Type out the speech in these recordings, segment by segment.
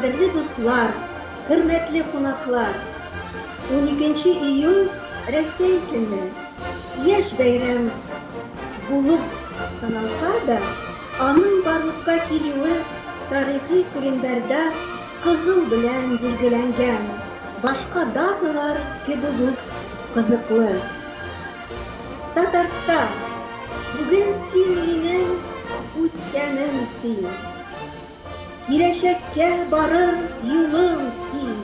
Кадерле дуслар, хөрмәтле кунаклар, 12 июнь Россия көне. Яшь бәйрәм булып саналса да, аның барлыкка килүе тарихи календарьда кызыл белән билгеләнгән. Башка даталар кебек үк кызыклы. Татарстан, бүген син минем үткәнем син. Киләчәккә барыр юлым син.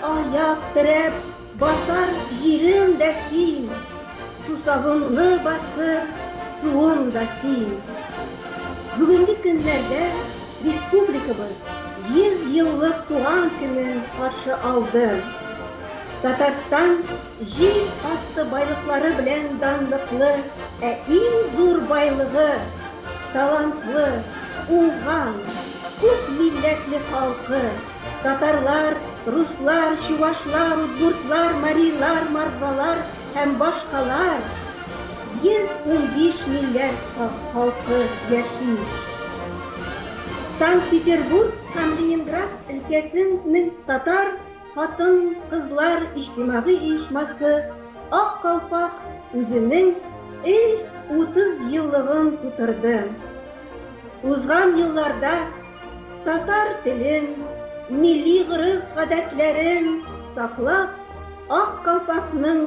Аяк терәп басар җирем дә син. Сусагымны басыр суым да син. Бүгенге көннәрдә республикабыз 100 еллык туган көнен каршы алды. Татарстан җир асты байлыклары белән данлыклы, иң зур байлыгы талантлы, уңган, күп милләтле халкы. Татарлар, руслар, чувашлар, удмуртлар, марилар, мордвалар һәм башкалар 115 милләт халкы яши. Санкт-Петербург һәм Ленинград өлкәсенең татар хатын-кызлар иҗтимагый оешмасы Ак Калфак үзенең 30 еллыгын тутырды. Узган елларда татар телен, милли гореф-гадәтләрен саклап, Ак Калфакның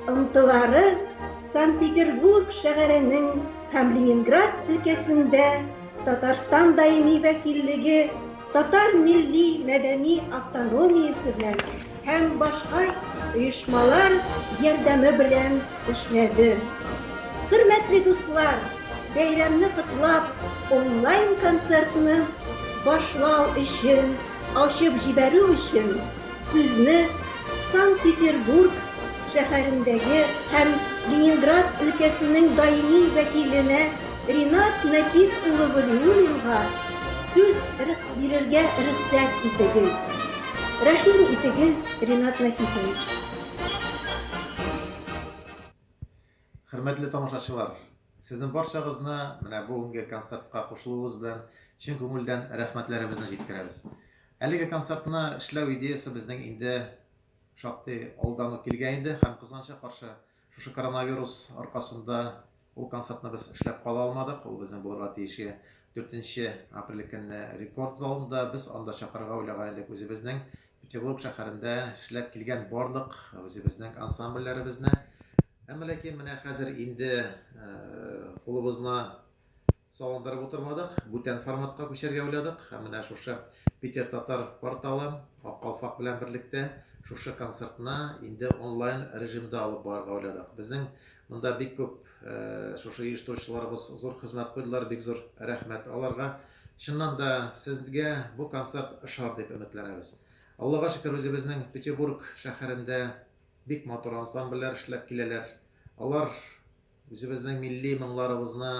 ымтылары Санкт-Петербург шәһәренең һәм Ленинград өлкәсендә Татарстан даими вәкиллеге, Татар милли мәдәни автономиясе белән һәм башка оешмалар ярдәме белән эшләде. Хөрмәтле дуслар, бәйрәмне котлап, онлайн концертны башлау өчен, ачып җибәрү өчен сүзне Санкт-Петербург шәһәрендәге һәм Ленинград өлкәсенең даими вәкиленә Ринат Накиф улы Вәлиуллинга сүз бирергә рөхсәт итегез. Рәхим итегез, Ринат Накифович. Хөрмәтле тамашачылар, сезнең барчагызны менә бүгенге концертка кушылуыгыз белән чын күңелдән рәхмәтләребезне җиткерәбез. Әлеге концертны эшләү идеясе безнең инде шактый алдан ук килгән инде һәм кызганча каршы шушы коронавирус аркасында ул концертны без эшләп кала алмадык. Ул безнең булырга тиешле 4 апрель көнне рекорд залында без анда чакырга уйлаган идек үзебезнең Петербург шәһәрендә эшләп килгән барлык үзебезнең ансамбльләребезне. Әмма ләкин менә хәзер инде кулыбызны савындырып утырмадык, бүтән форматка күчәргә уйладык. Һәм менә шушы Питер татар порталы Ак Калфак белән берлектә шушы концертны инде онлайн режимда алып барырга уйладык. Безнең монда бик күп шушы оештыручыларыбыз зур хезмәт куйдылар, бик зур рәхмәт аларга. Чыннан да сезгә бу концерт ошар дип өметләнәбез. Аллага шөкер, үзебезнең Петербург шәһәрендә бик матур ансамбльләр эшләп киләләр. Алар үзебезнең милли моңларыбызны,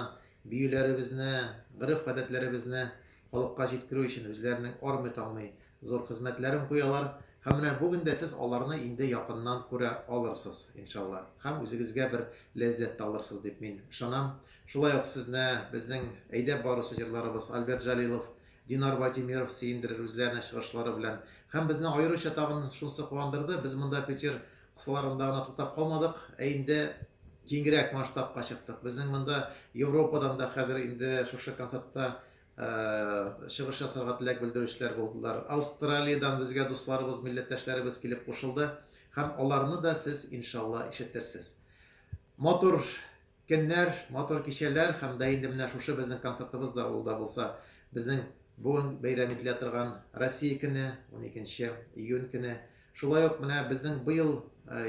биюләребезне, гореф-гадәтләребезне халыкка җиткерү өчен үзләренең армый-талмый зур хезмәтләрен куялар. Һәм менә бүген дә сез аларны инде якыннан күрә алырсыз, иншалла. Һәм үзегезгә бер ләззәт алырсыз дип мин ышанам. Шулай ук сезне безнең әйдәп баручы җырларыбыз Альберт Җәлилов, Динар Батимиров сөендерер үзләренең чыгышлары белән. Һәм безне аеруча тагын шунысы куандырды. Без монда Питер кысаларында гына туктап калмадык, инде киңрәк масштабка чыктык. Безнең монда Европадан да хәзер инде шушы концертта чыгыш ясарга теләк белдерүчеләр булдылар. Австралиядән безгә дусларыбыз, милләттәшләребез килеп кушылды. Һәм аларны да сез иншалла ишетерсез. Матур көннәр, матур кичәләр һәм дә инде менә шушы безнең концертыбыз да ул да булса, безнең бүген бәйрәм ителә торган Россия көне, 12 июнь көне. Шулай ук менә безнең быел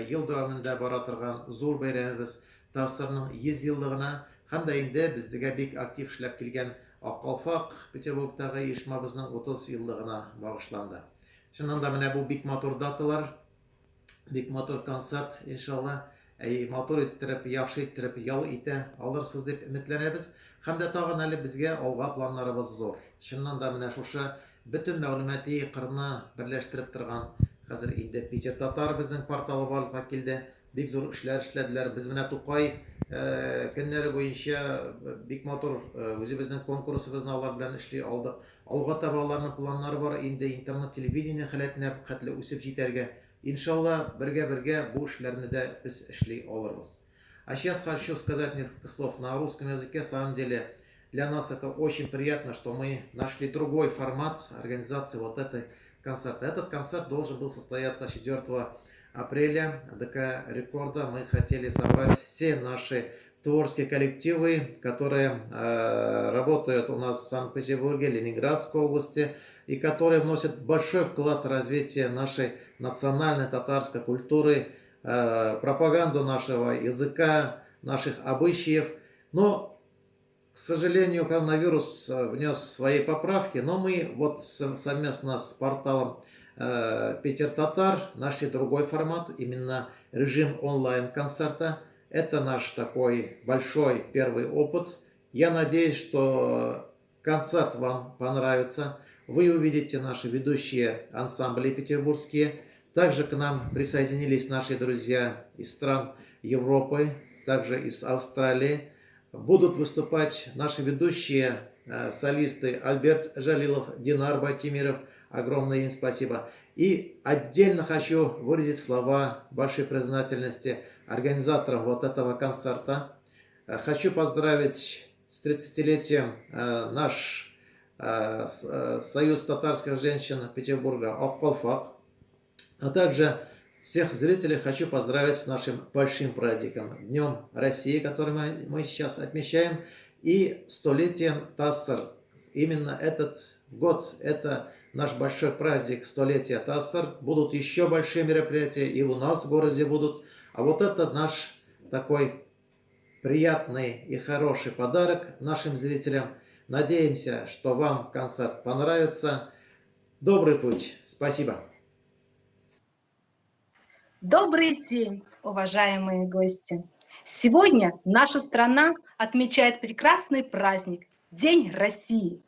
ел дәвамында бара торган зур бәйрәмебез Татарстанның 100 еллыгына һәм дә инде безгә бик актив эшләп килгән Ак Калфак Петербургтагы оешмабызның 30 еллыгына багышланды. Чыннан да менә бу бик матур даталар, бик матур концерт, иншалла, матур иттереп, яхшы иттереп ял итә алырсыз дип өметләнәбез. Һәм дә тагын әле безгә алга планнарыбыз зур. Чыннан да менә шушы бөтен мәгълүмати кырны берләштереп торган хәзер инде Питер татар безнең порталы барлыкка килде. Бик зур эшләр эшләделәр. Без менә Тукай көннәре буенча бик матур үзебезнең конкурсыбызны алар белән эшли алдык. Алга таба аларның планнары бар, инде интернет телевидение хәләтенә хәтле үсеп җитәргә. Иншалла, бергә-бергә бу эшләрне дә без эшли алырбыз. А сейчас хочу сказать несколько слов на русском языке. На самом деле, для нас это очень приятно, что мы нашли другой формат организации вот этой концерта. Этот концерт должен был состояться 4 апреля. ДК Рекорда мы хотели собрать все наши творческие коллективы, которые работают у нас в Санкт-Петербурге, Ленинградской области, и которые вносят большой вклад в развитие нашей национальной татарской культуры, пропаганду нашего языка, наших обычаев. Но, к сожалению, коронавирус внес свои поправки, но мы вот совместно с порталом Питер Татар нашли другой формат, именно режим онлайн-концерта. Это наш такой большой первый опыт. Я надеюсь, что концерт вам понравится. Вы увидите наши ведущие ансамбли петербургские. Также к нам присоединились наши друзья из стран Европы, также из Австралии. Будут выступать наши ведущие солисты Альберт Жалилов, Динар Батимиров. Огромное им спасибо. И отдельно хочу выразить слова большой признательности организаторам вот этого концерта. Хочу поздравить с 30-летием наш Союз татарских женщин Петербурга Ак-Калфак. А также всех зрителей хочу поздравить с нашим большим праздником, Днем России, который мы сейчас отмечаем, и столетием Тассар. Именно этот год, это наш большой праздник, столетия Тассар. Будут еще большие мероприятия, и у нас в городе будут. А вот это наш такой приятный и хороший подарок нашим зрителям. Надеемся, что вам концерт понравится. Добрый путь. Спасибо. Добрый день, уважаемые гости! Сегодня наша страна отмечает прекрасный праздник – День России.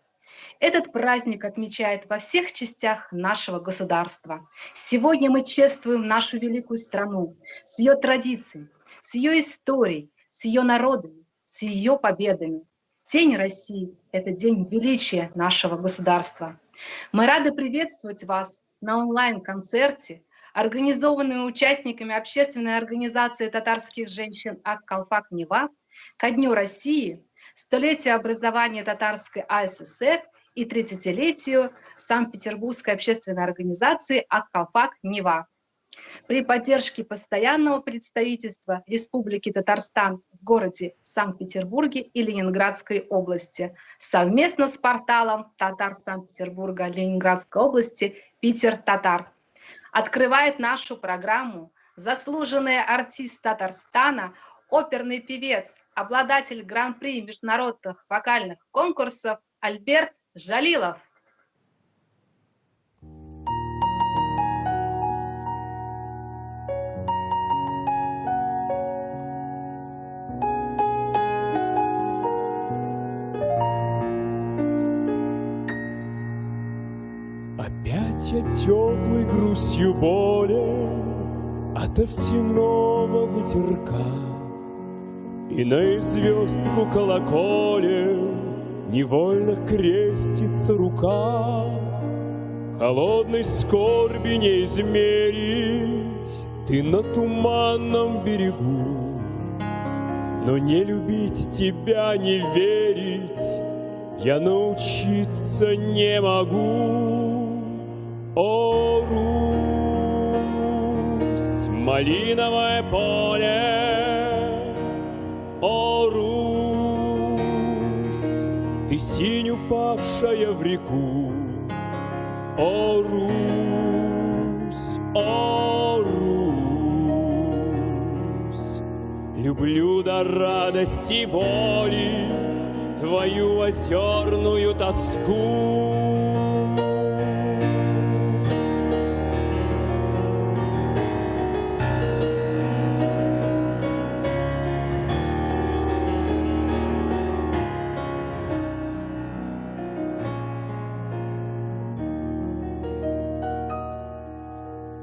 Этот праздник отмечают во всех частях нашего государства. Сегодня мы чествуем нашу великую страну с ее традициями, с ее историей, с ее народами, с ее победами. День России – это день величия нашего государства. Мы рады приветствовать вас на онлайн-концерте, организованными участниками общественной организации татарских женщин Ак-Калфак Нева ко Дню России, столетию образования Татарской АССР и 30-летию Санкт-Петербургской общественной организации Ак-Калфак Нева. При поддержке постоянного представительства Республики Татарстан в городе Санкт-Петербурге и Ленинградской области, совместно с порталом Татар Санкт-Петербурга Ленинградской области Питер Татар. Открывает нашу программу заслуженный артист Татарстана, оперный певец, обладатель гран-при международных вокальных конкурсов Альберт Жалилов. Опять я теплой грустью болен от овсяного ветерка, и на звездку колоколен невольно крестится рука. Холодной скорби не измерить ты на туманном берегу, но не любить тебя, не верить я научиться не могу. О, Русь, малиновое поле, о, Русь, ты синь упавшая в реку, о, Русь, о, Русь, люблю до радости и боли твою озерную тоску.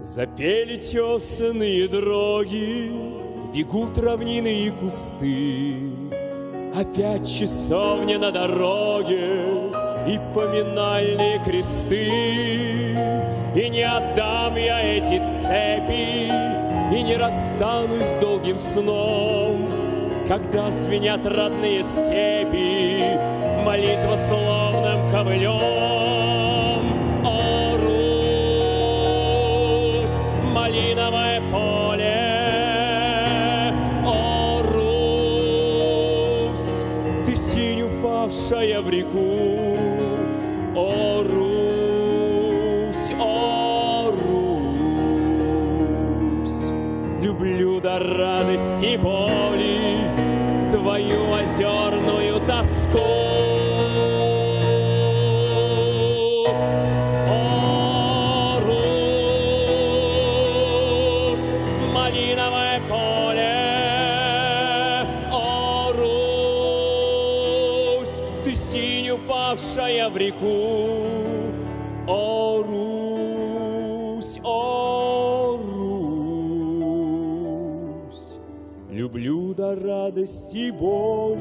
Запели тесаные дороги бегут равнины и кусты. Опять часовня на дороге и поминальные кресты. И не отдам я эти цепи, и не расстанусь с долгим сном, когда звенят родные степи молитвословным ковылем. О, Русь, малиновое поле, о, Русь, ты синь упавшая в реку, о, Русь, о, Русь, люблю до радости и боли твою озерную тоску. О, Русь, малиновое поле, о, Русь, ты синь упавшая в реку, о, Русь, о, Русь, люблю до радости и боли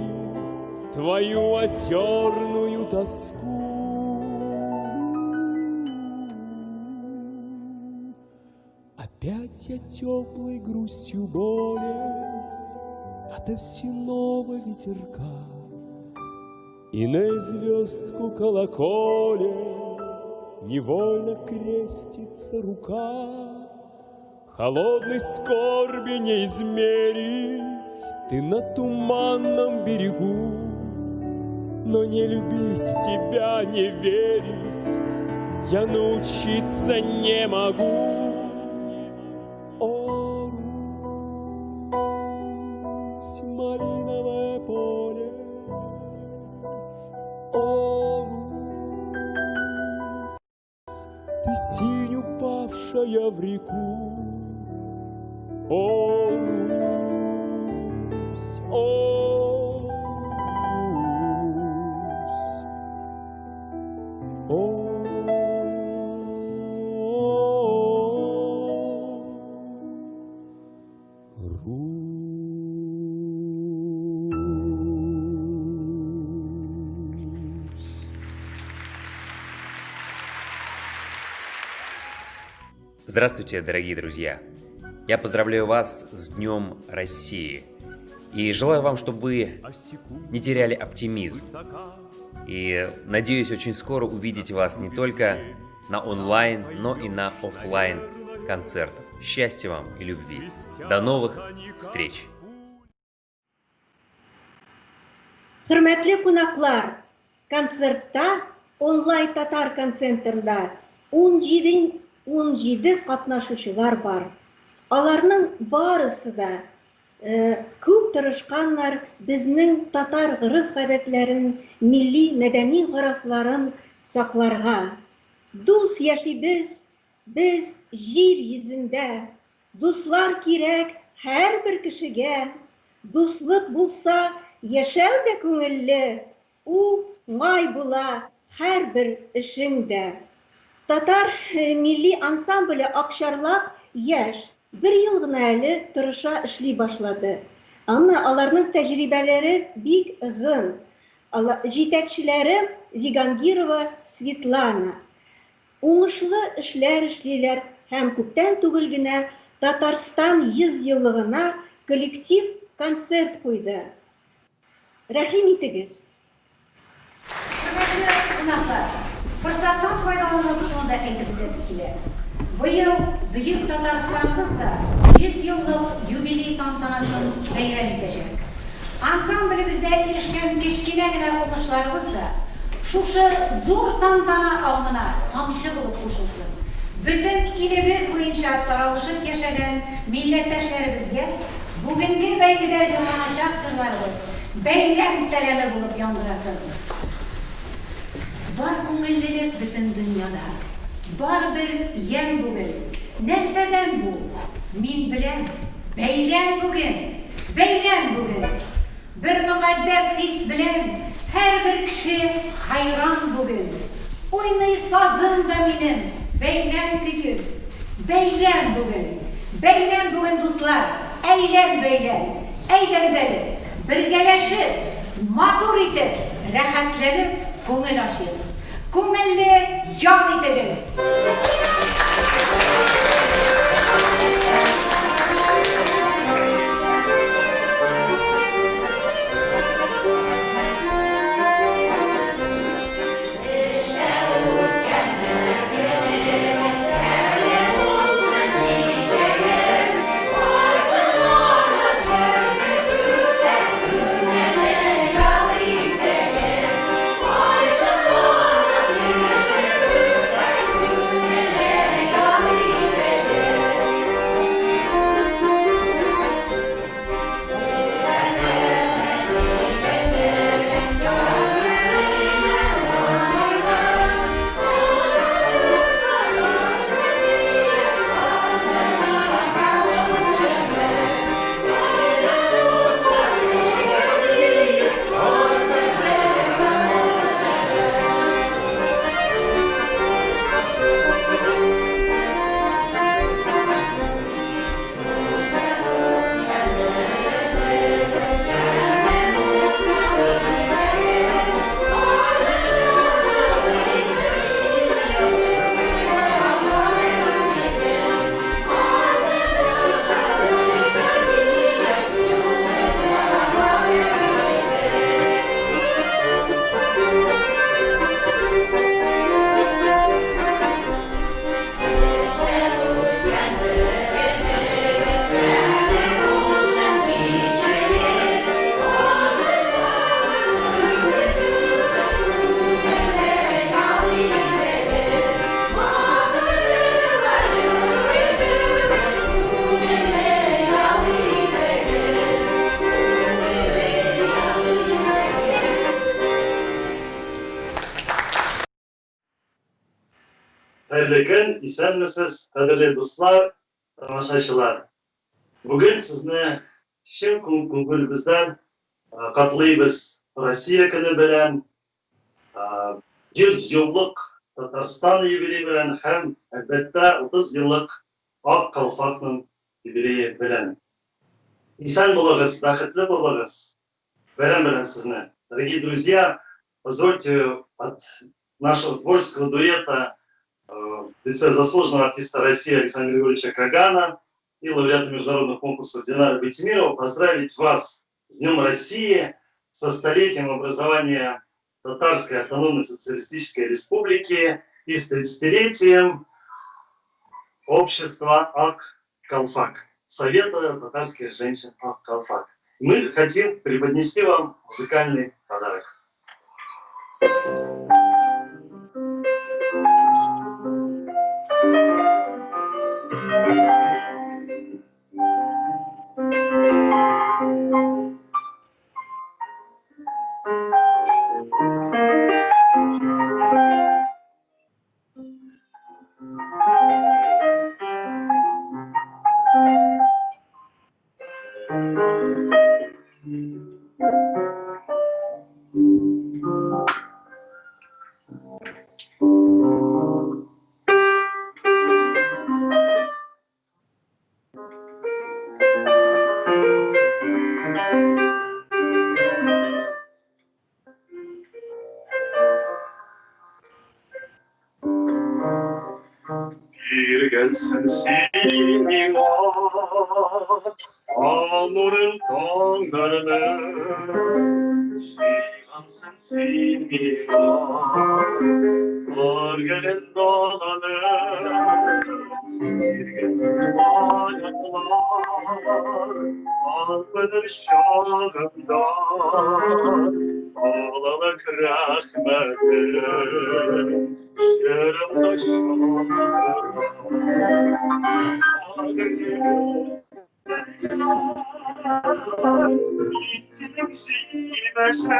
твою озерную тоску. Опять я теплой грустью болен ото всеного ветерка, и на звездку колоколе невольно крестится рука. Холодной скорби не измерить ты на туманном берегу, но не любить тебя, не верить я научиться не могу. О, Русь, малиновое поле, о, Русь, ты синь упавшая в реку, о, Русь, о, Русь, о, Здравствуйте, дорогие друзья! Я поздравляю вас с Днем России и желаю вам, чтобы вы не теряли оптимизм. И надеюсь очень скоро увидеть вас не только на онлайн, но и на офлайн концертах. Счастья вам и любви! До новых встреч! Hürmetli qonaqlar, konsertda onlayn Tatar konsertida 17 катнашучылар бар. Аларның барысы да күп тырышканнар безнең татар гырыф-гадәтләрен, милли мәдәни гырыфларын сакларга. Дус яшибез, без җир йөзендә. Дуслар кирәк һәрбер кешегә. Дуслык булса, яшәү дә күңелле. Уңай була һәрбер эшеңдә. Татар милли ансамбле Акчарлак яшь. 1 ел гына әле тырыша эшли башлады. Әмма аларның тәҗрибәләре бик озын. Җитәкчеләре Зигангирова Светлана. Уңышлы эшләр эшлиләр һәм күптән түгел генә Татарстан 100 еллыгына коллектив концерт куйды. Рәхим итегез. Hürmetli qonaqlar, fırsattan faydalanıp şunu da әйтеп килә. Быел Бөек Татарстаныбызда 100 еллык юбилей тантанасын бәйрәм итәчәк. Ансамблебездә ирешкән кечкенә генә уңышларыбыз да шушы зур тантана алымына тамчы булып кушылсын. Бөтен илебез буенча таралышып яшәгән милләттәшләребезгә бүгенге бәйгедә җырланачак җырларыбыз бәйрәм сәламе булып яңгырасын. Бар күңеллелек бөтен дөньяда. Бар бер яң бүген. Нәрсәдән бу? Мин беләм. Бәйрәм бүген. Бәйрәм бүген. Бер мөкаддәс хис белән һәрбер кеше хайран бүген. Уйный сазым да минем. Бәйрәм көйем. Бәйрәм бүген. Бәйрәм бүген дуслар. eğlen beyler, eydeniz eli, birgeleşip, matur itip, rahatlanıp, ko'ngil açıp, ko'ngilli yon etiniz. Hayırlı gün, isenmisiz, kadirli dostlar, tamашaçılar. Bugün sizni chin ko'nglimizdan qatlaymiz. Rossiya kuni bilan 100 yillik Tatarston yubileyi bilan ham albatta 30 yillik Oq qalpoqning yubileyi bilan. Isen bo'lasiz, baxtli bo'lasiz. Bilan sizni. Дорогие друзья, позвольте от нашего творческого дуэта в лице заслуженного артиста России Александра Григорьевича Кагана и лауреата международных конкурсов Динара Байтимирова поздравить вас с Днем России, со столетием образования Татарской автономной социалистической республики и с 30-летием общества Ак-Калфак, Совета татарских женщин Ак-Калфак. Мы хотим преподнести вам музыкальный подарок. Bir gelsin senin Amurun tonlarını Şihansın senin Argelin dağlanı Bir gelsin ayaklar Ağlanır şağında Ağlalık rahmetim Şerim Gittim şiveşe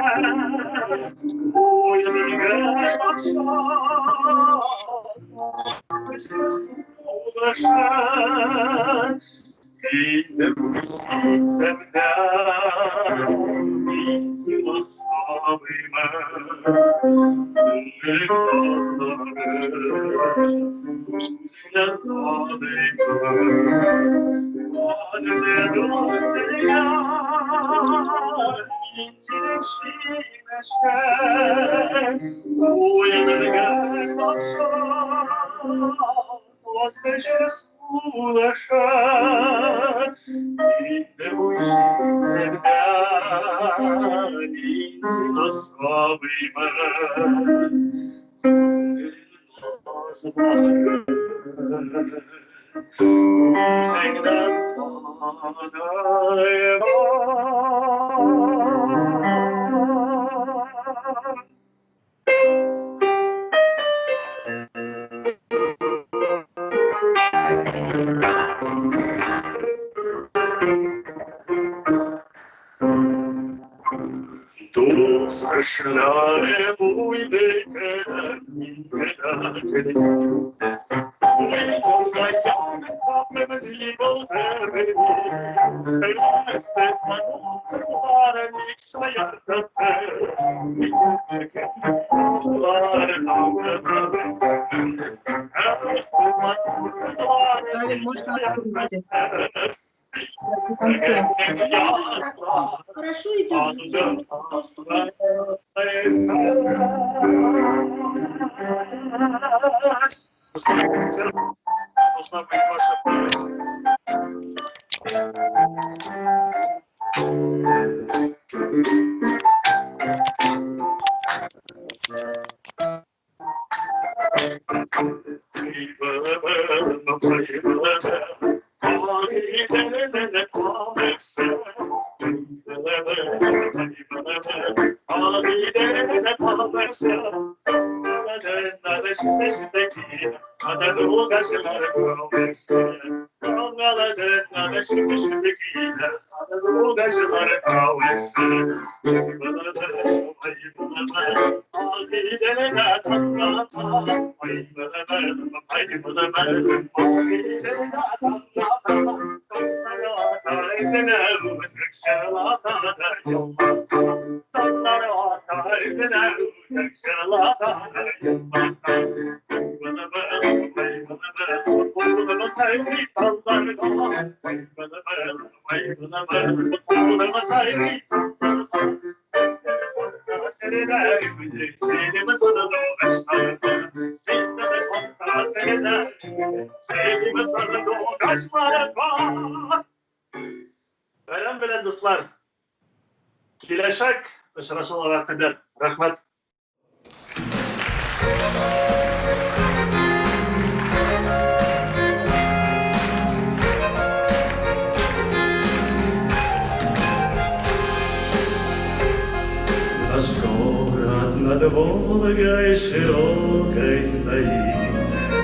Uyanır akşam Ulaşan Равиль, можно открыть в конце. Хорошо идет. Должна быть ваша помощь. Bayram bilen dostlar. Kileşek uchrashuvlarga qadar rahmat. Наш город над Волгой широкой стоит,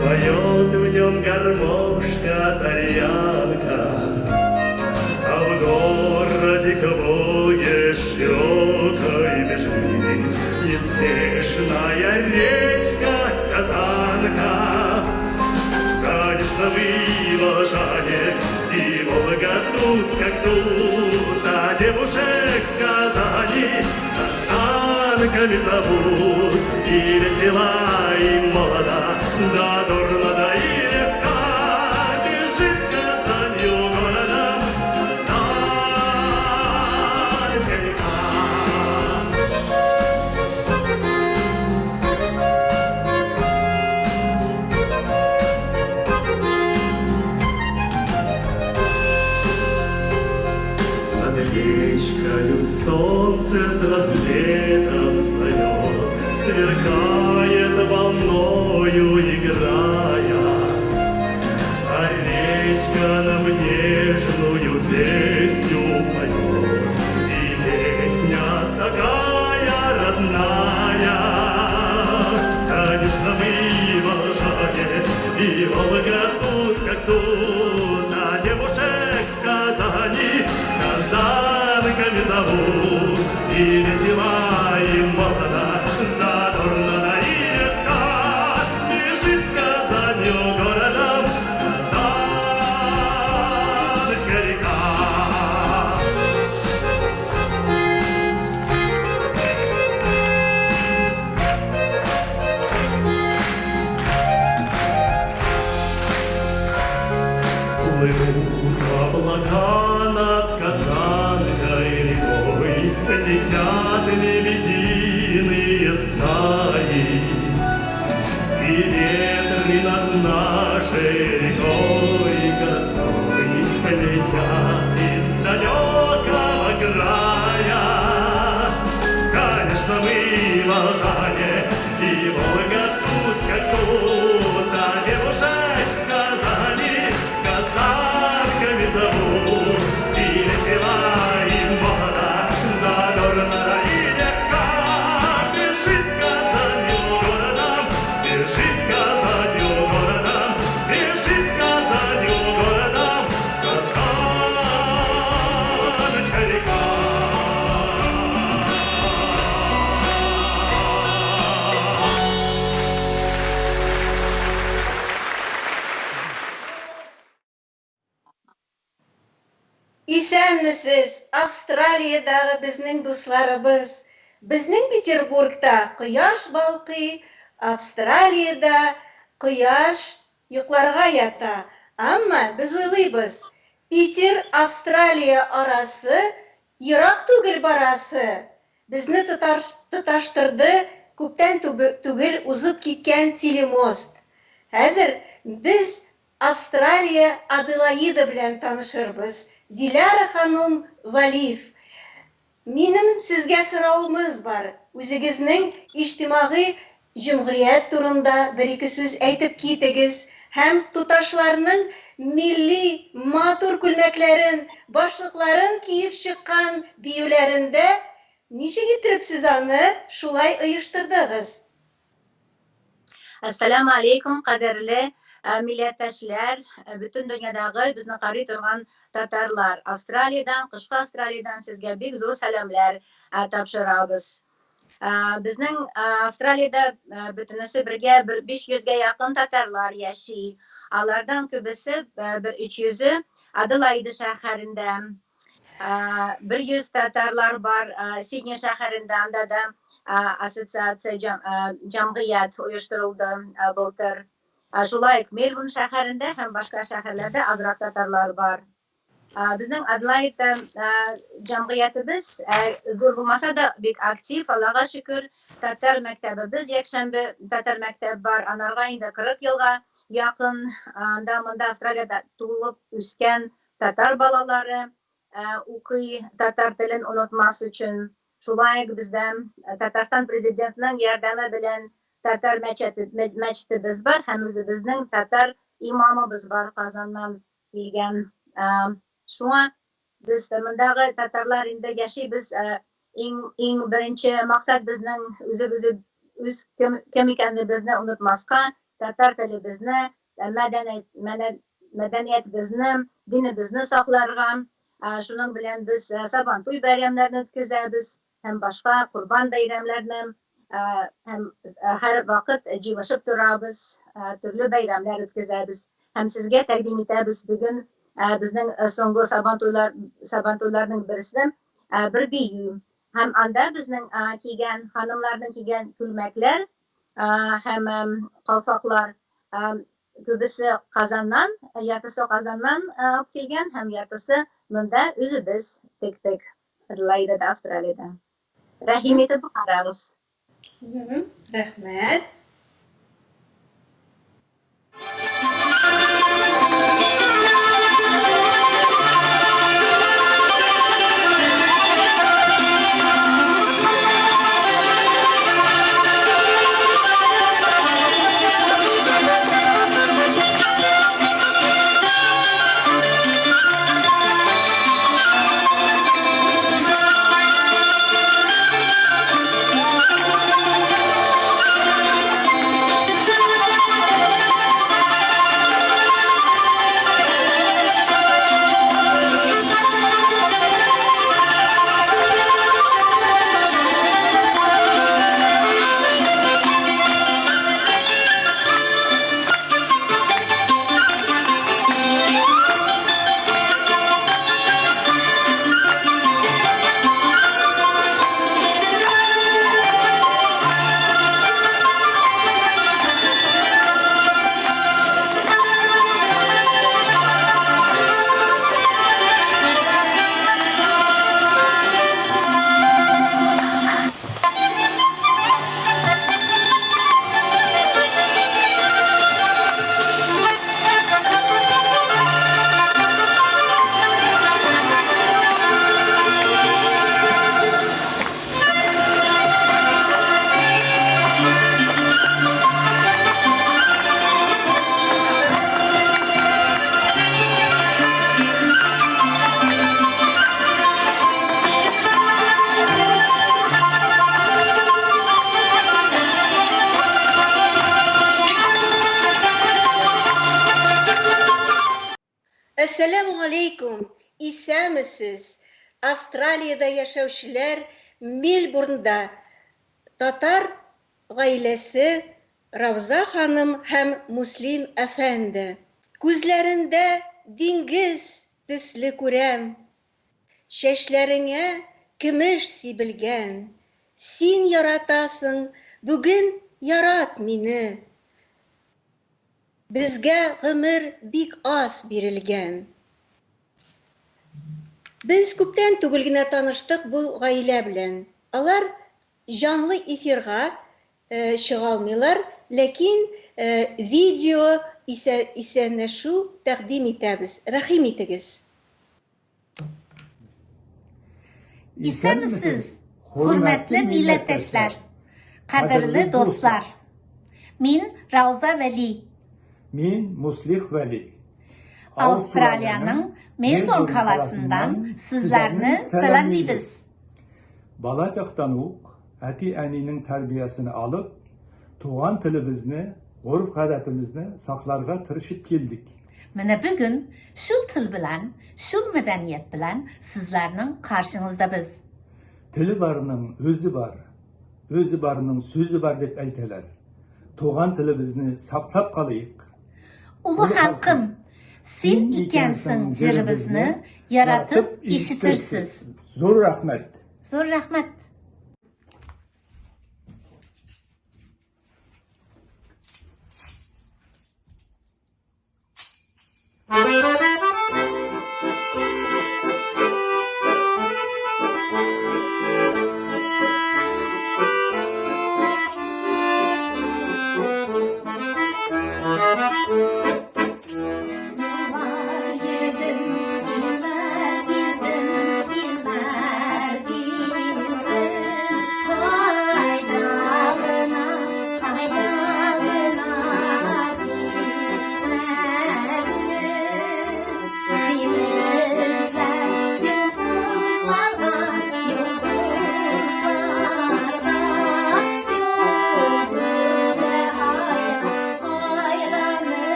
поет в нем гармошка, тальянка. А в городе к Волге широкой бежит неспешная речка Казанка. Конечно, вы, волжане, и Волга тут как тут, а девушек в Казани Казанками зовут. И весела, и молода, задорно да и легка бежит Казанью городом Казанечка река. Над речкою солнце с рассветом встает, сверкает волною играя, а речка нам нежную песню поет, и песня такая родная. Конечно, мы волжане, и Волга тут как тут, а девушек в Казани казанками зовут. И весела, и молода, задорно да и легка бежит Казанью городом Казаночка плывут облака над Казанкой рекой, летят лебединые стаи, и ветры над нашей рекой городской летят из далекого края. Конечно, мы волжане, и Волга тут как тут, а девушек в Казани казанками зовут. И весела, и молода, задорно и легка, бежит Казанью городом, бежит Казанью городом, бежит Казанью городом, Казаночка река. Исәнмесез, Австралиядагы безнең дусларыбыз. Безнең Петербургта кояш балкый, Австралиядә кояш йокларга ята. Әмма без уйлыйбыз, Питер, Австралия арасы ерак түгел барасы. Безне тоташтырды күптән түгел узып киткән телемост. Хәзер без Австралия Аделаида белән танышырбыз. Диляра ханым Валиев. Минем сезгә сораулымыз бар. Үзегезнең иҗтимагый җәмгыять турында бер-ике сүз әйтеп китегез һәм туташларның милли матур күлмәкләрен, башлыкларын киеп чыккан биюләрендә ничек итеп сез аны шулай оештырдыгыз? Ассаламу алейкум, кадерле милләттәшләр, бөтен дөньядагы безне карый торган татарлар. Австралиядән, кышкы Австралиядән сезгә бик зур сәламләр тапшырабыз. Безнең Австралиядә бөтенесе бергә 500-гә якын татарлар яши. Алардан күбесе 300-ы Аделаида шәһәрендә. 100 татарлар бар Сидней шәһәрендә, анда да ассоциация җәмгыять оештырылды былтыр. Шулай ук Мельбурн шәһәрендә һәм башка шәһәрләрдә азрак татарлар бар. Безнең Аделаида җәмгыятебез зур булмаса да бик актив, Аллага шөкер. Татар мәктәбебез, якшәмбе татар мәктәп бар, анарга инде 40 елга якын. Анда Австралиядә тулып үскән татар балалары укый, татар телен онытмас өчен. Шулай ук бездә Татарстан президентының ярдәме белән татар мәчетебез бар һәм үзебезнең татар имамыбыз бар, Казаннан килгән. Шуңа без мондагы татарлар инде яшибез. Иң беренче максат безнең үз кем икәнлегебезне онытмаска, татар телебезне, мәдәниятебезне, динебезне сакларга. Шуның белән без Сабантуй бәйрәмнәрен үткәрәбез һәм башка Курбан бәйрәмнәрен һәм һәр вакыт җыелышып торабыз, төрле бәйрәмнәр үткәрәбез. Һәм сезгә тәкъдим итәбез бүген безнең соңгы Сабантуйларның берсе бер бию. Һәм анда безнең кигән ханымларның кигән күлмәкләр һәм калфаклар күбесе Казаннан, яртысы Казаннан алып килгән һәм яртысы монда үзебез тектек Аделаидада, Австралиядә. Рәхим итеп карагыз. Рәхмәт. Esselamu alaikum. İslamsız. Avustralya'da yaşayanlar Melbourne'da Tatar ailesi Ravza Hanım hem Müslim Efendi. Gözlerinde dengiz tisli kurem. Şeşlerine kümüş sibilgen. Sen yaratasın, bugün yarat meni. Bizge ömür bik az berilgen. Biz küpten tugul gine tanıştık bu gaile bilen. Alar canlı efirga çıgalmıyorlar, lakin video ise şu takdim etemiz. Rahim etiniz. İslamsız, hürmetli milletteşler, kadirli dostlar. Min Ravza Veli, Min Muslih Veli. Avustralya'nın Melbourne kalasından sizlerini selamlayız. Balacaqdan uq, әti-әнинең тәрбиясini alıp, tuğan tilimizni, urf-гадәтimizni saqlarga tirishib keldik. Mana bugün şul til bilan, şul medeniyet bilan sizlerning qarşınızda biz. Tili barının özü var, özü barının sözü var deb aytalar. Tuğan tilimizni saqlab qalayıq. Ulu halkım, sen ikensin jirimizni yaratıp işitirsiz. Zo'r rahmat. Zo'r rahmat.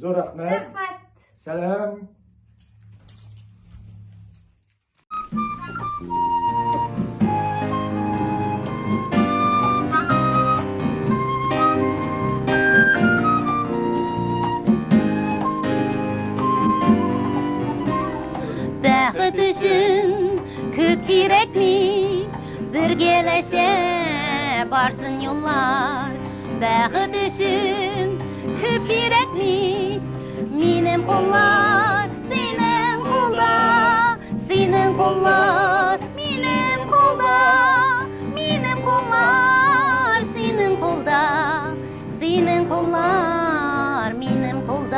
Zo'r rahmat. Salam. Bäxit üçün köp kerekmi? Birgeleşe barsın yollar. Bäxit üçün köp kerekmi? Menem kollar senin kolda, senin kollar menem kolda, menem kollar senin kolda, senin kollar menem kolda.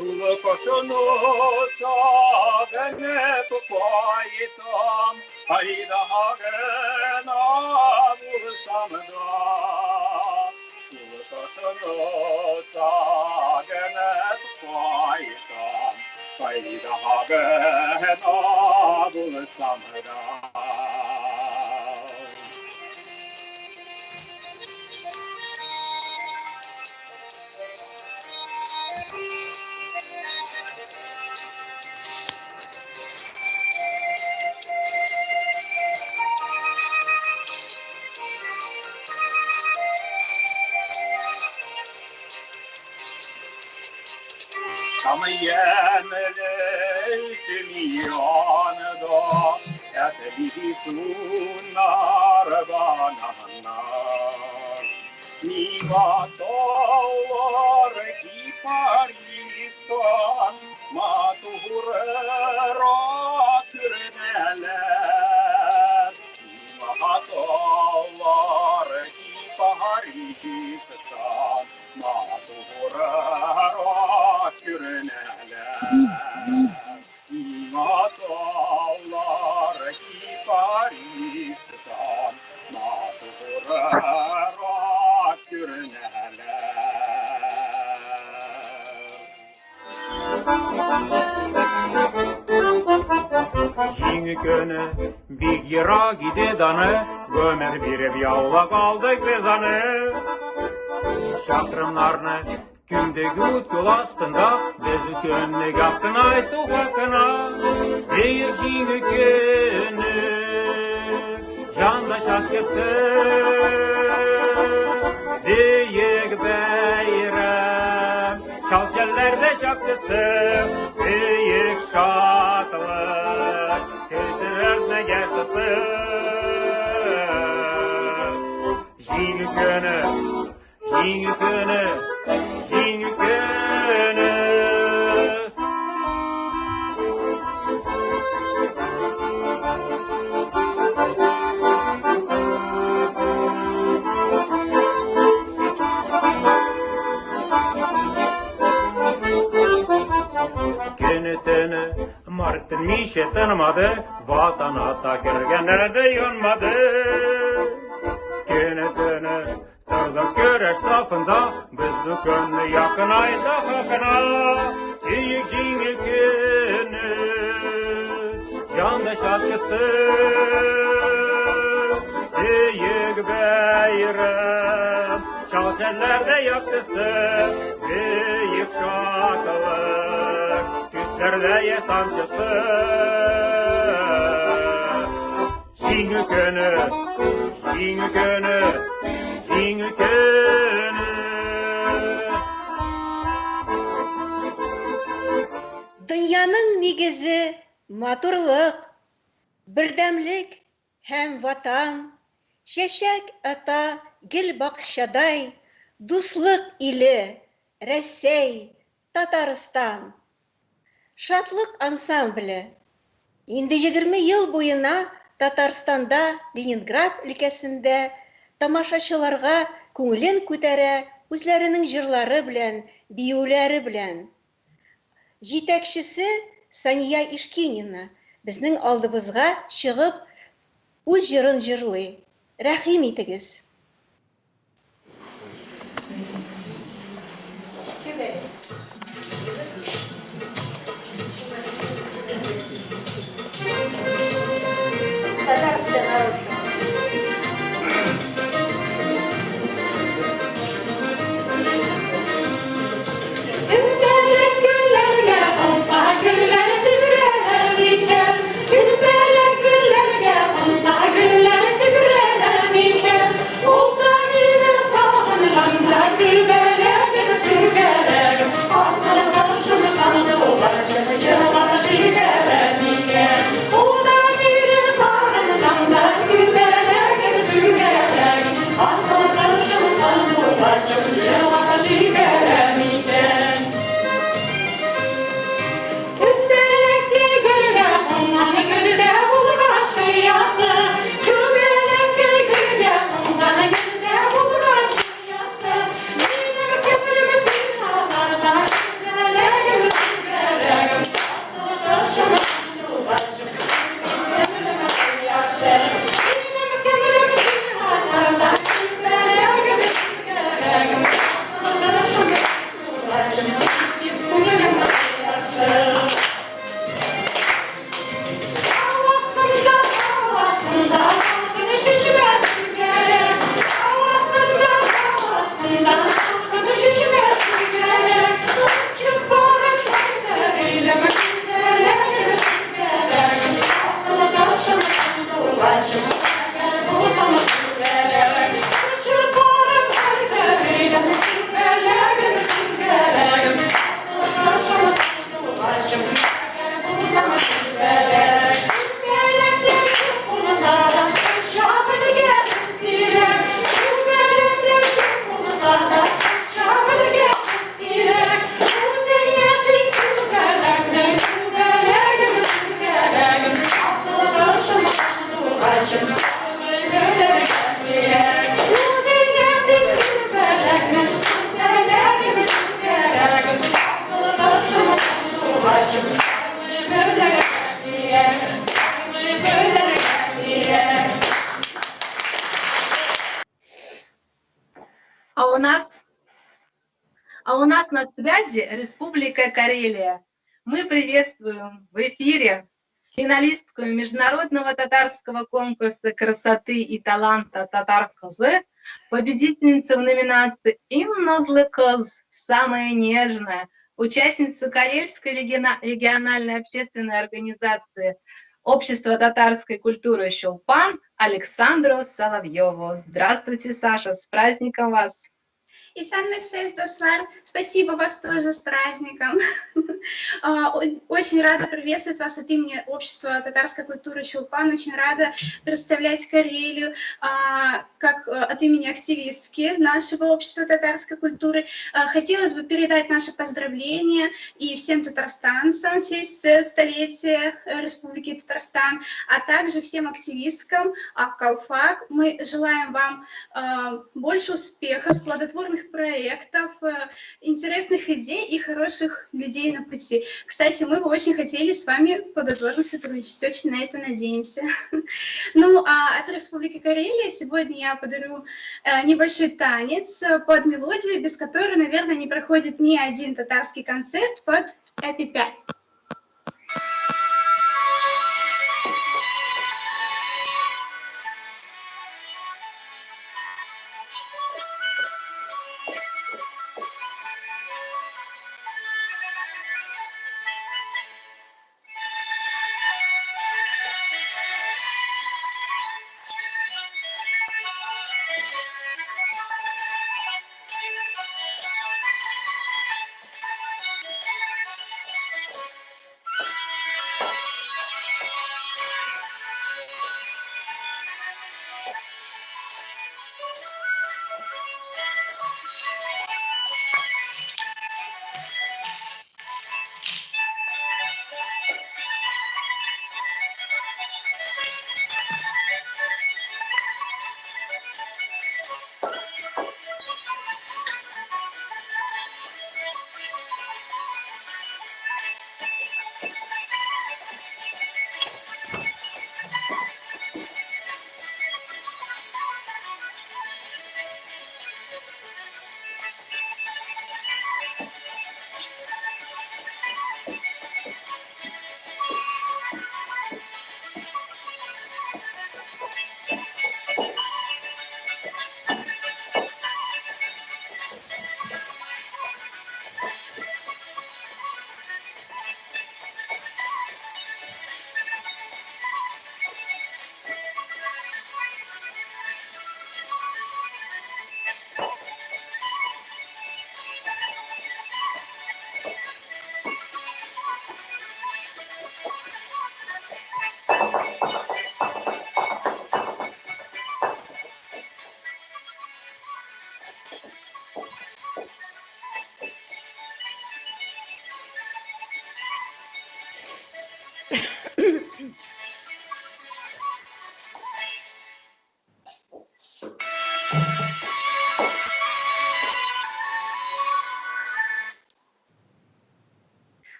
Sulu koşunu sağını tutaydım, hayda hagına vursam da. Sulu koşunu sağını tutaydım, hayda hagına vursam da. Şam'ı yemeli yanında eteli sunar bana Niva dağlar ki Paris'tan matuhurera türneler Niva dağlar ki Paris'tan matuhurera türneler Niva dağlar ki Paris'tan matuhurera Жиңі көні бик йыра гиде даны, Өмір беріп яула қалдық біз аны. Шақырымларны күндегі өткіл астында, Біз күнні қаптын айту хақына. Бейік жиңі көні, жанда шаткысы, Бейік бәйрәм, шал жәлләрді шақтысы, Бейік шатылық, көтірілді гәсісі. Жиңі көні, жиңі көні, жиңі көні. Könütünü Martin Mişe tanımadı, Vatanata kirgenede yonmadı. Könütünü Tırdık göreş safında, Biz bu könlü yakın ayda hakına. Kiyik jiңi könü, Canda şarkısı, Büyük bayram, Şal şellerde yaktısı, Büyük şarkılık, Küslerde yes tamçısı. Jiңi könü, jiңi könü, jiңi könü. Dünyanın негізі матурлық, бірдәмлік һәм ватан, шәшәк ата гел бақшадай, дуслық иле, Рәсәй, Татарстан. Шатлық ансамблі. Инде 20 ел буена Татарстанда, Ленинград өлкәсендә тамашачыларга күңелен күтәрә үзләренең җырлары белән, биюләре белән. Җитәкчесе Сания Ишкинина безнең алдыбызга чыгып үз җырын җырлый. Рәхим итегез. Güller А у нас на связи Республика Карелия. Мы приветствуем в эфире финалистку международного татарского конкурса красоты и таланта «Татар Кызы», победительницу в номинации «Иң назлы кыз», самая нежная, участницу Карельской региональной общественной организации Общество татарской культуры «Чулпан» Александру Соловьеву. Здравствуйте, Саша, с праздником вас! И Сан-Месес, Дослар, спасибо вас тоже с праздником. Очень рада приветствовать вас от имени Общества татарской культуры «Чулпан». Очень рада представлять Карелию как от имени активистки нашего Общества татарской культуры. Хотелось бы передать наши поздравления и всем татарстанцам в честь столетия Республики Татарстан, а также всем активисткам Калфак. Мы желаем вам больше успехов, плодотворных проектов, интересных идей и хороших людей на пути. Кстати, мы бы очень хотели с вами плодотворно сотрудничать, очень на это надеемся. Ну, а от Республики Карелия сегодня я подарю небольшой танец под мелодию, без которой, наверное, не проходит ни один татарский концерт под «Эпи-5».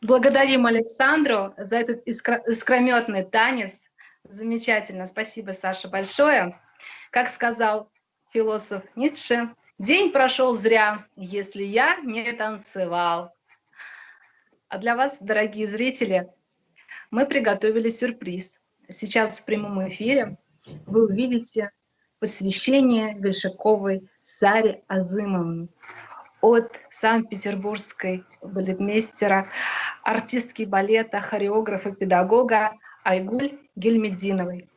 Благодарим Александру за этот искрометный танец. Замечательно. Спасибо, Саша, большое. Как сказал философ Ницше, день прошел зря, если я не танцевал. А для вас, дорогие зрители, мы приготовили сюрприз. Сейчас в прямом эфире вы увидите посвящение Большаковой Саре Азымовне от санкт-петербургской балетмейстера, артистки балета, хореографа, педагога Айгуль Гельмеддиновой.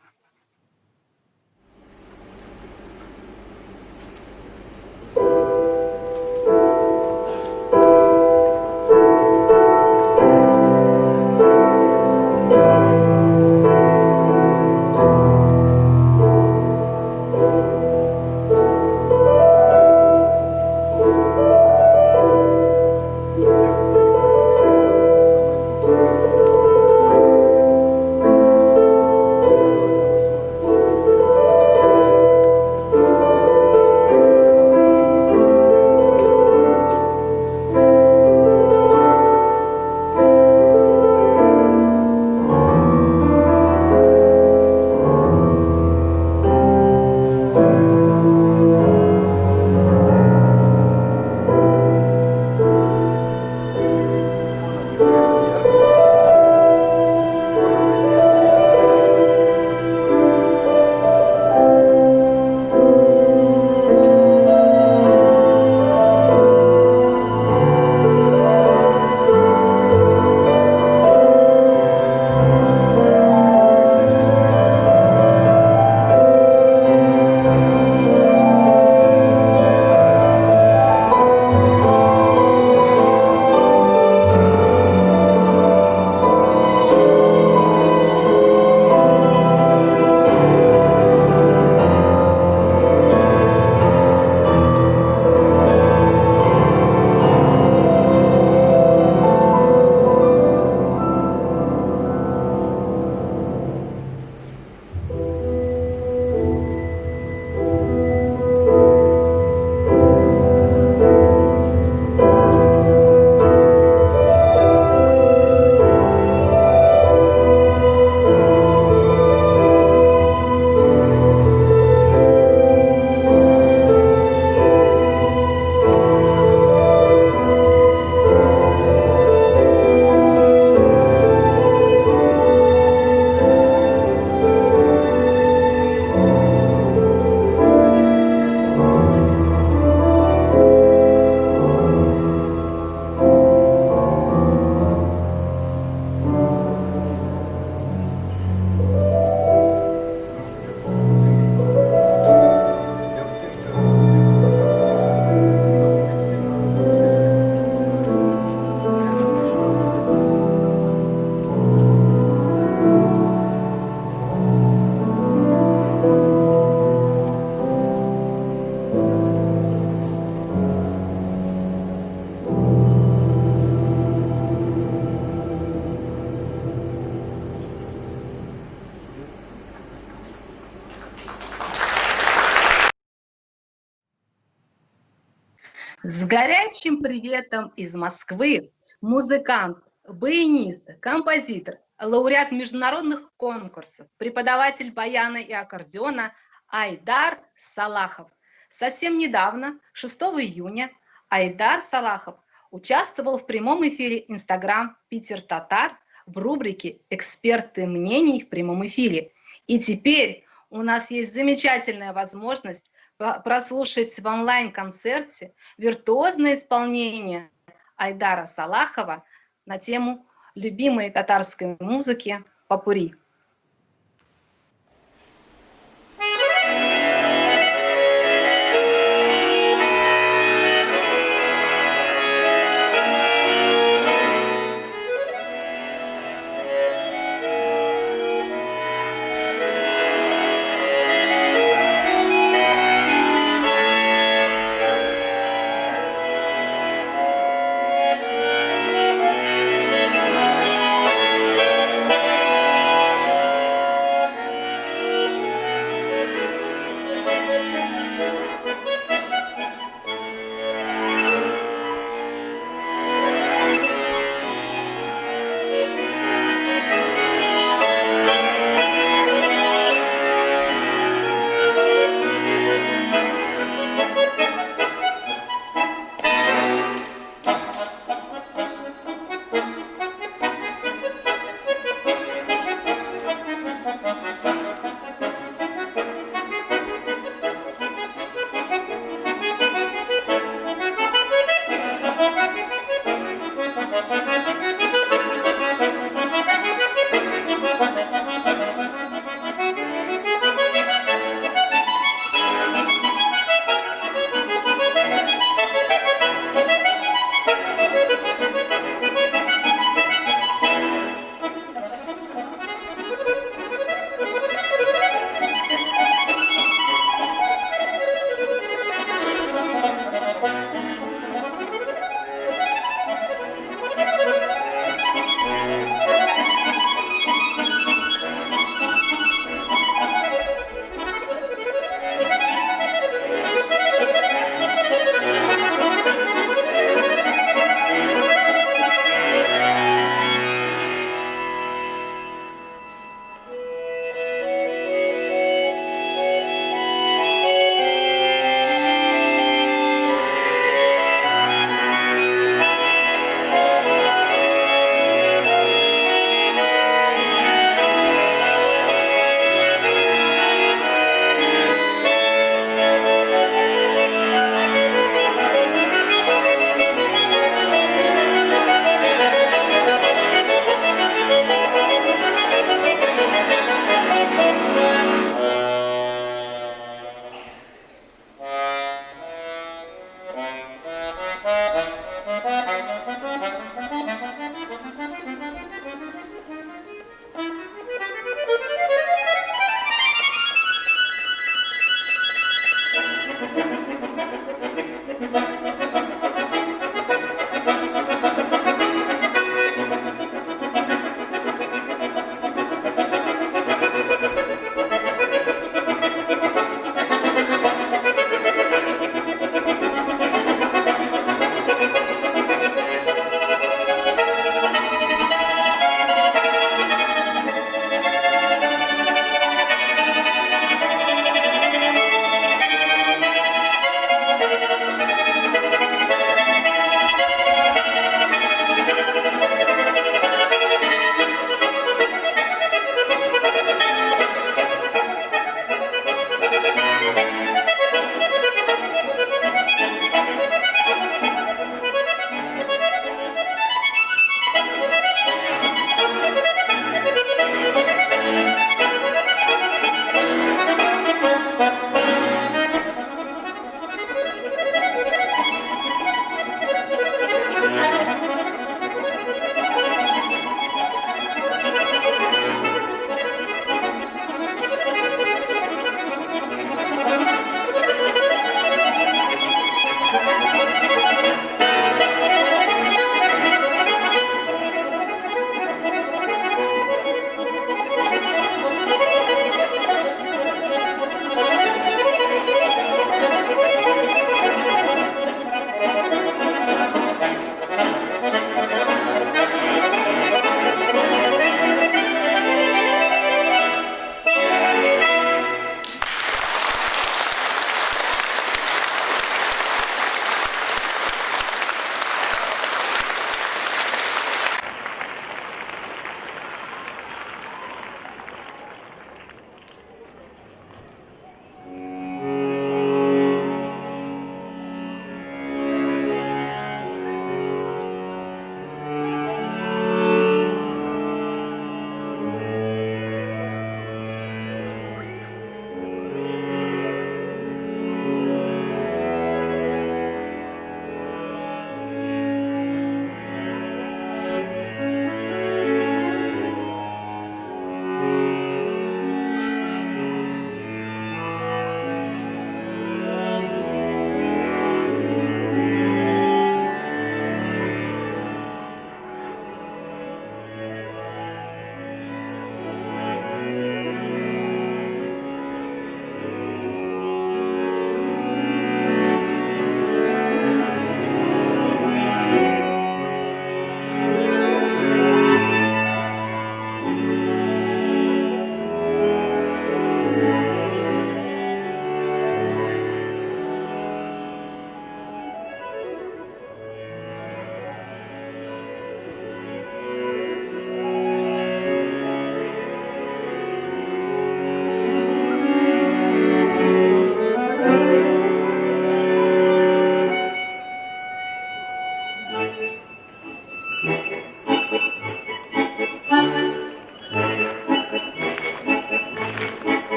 С горячим приветом из Москвы музыкант, баянист, композитор, лауреат международных конкурсов, преподаватель баяна и аккордеона Айдар Салахов. Совсем недавно, 6 июня, Айдар Салахов участвовал в прямом эфире Instagram Питер Татар в рубрике «Эксперты мнений в прямом эфире». И теперь у нас есть замечательная возможность прослушать в онлайн-концерте виртуозное исполнение Айдара Салахова на тему любимой татарской музыки «Попури».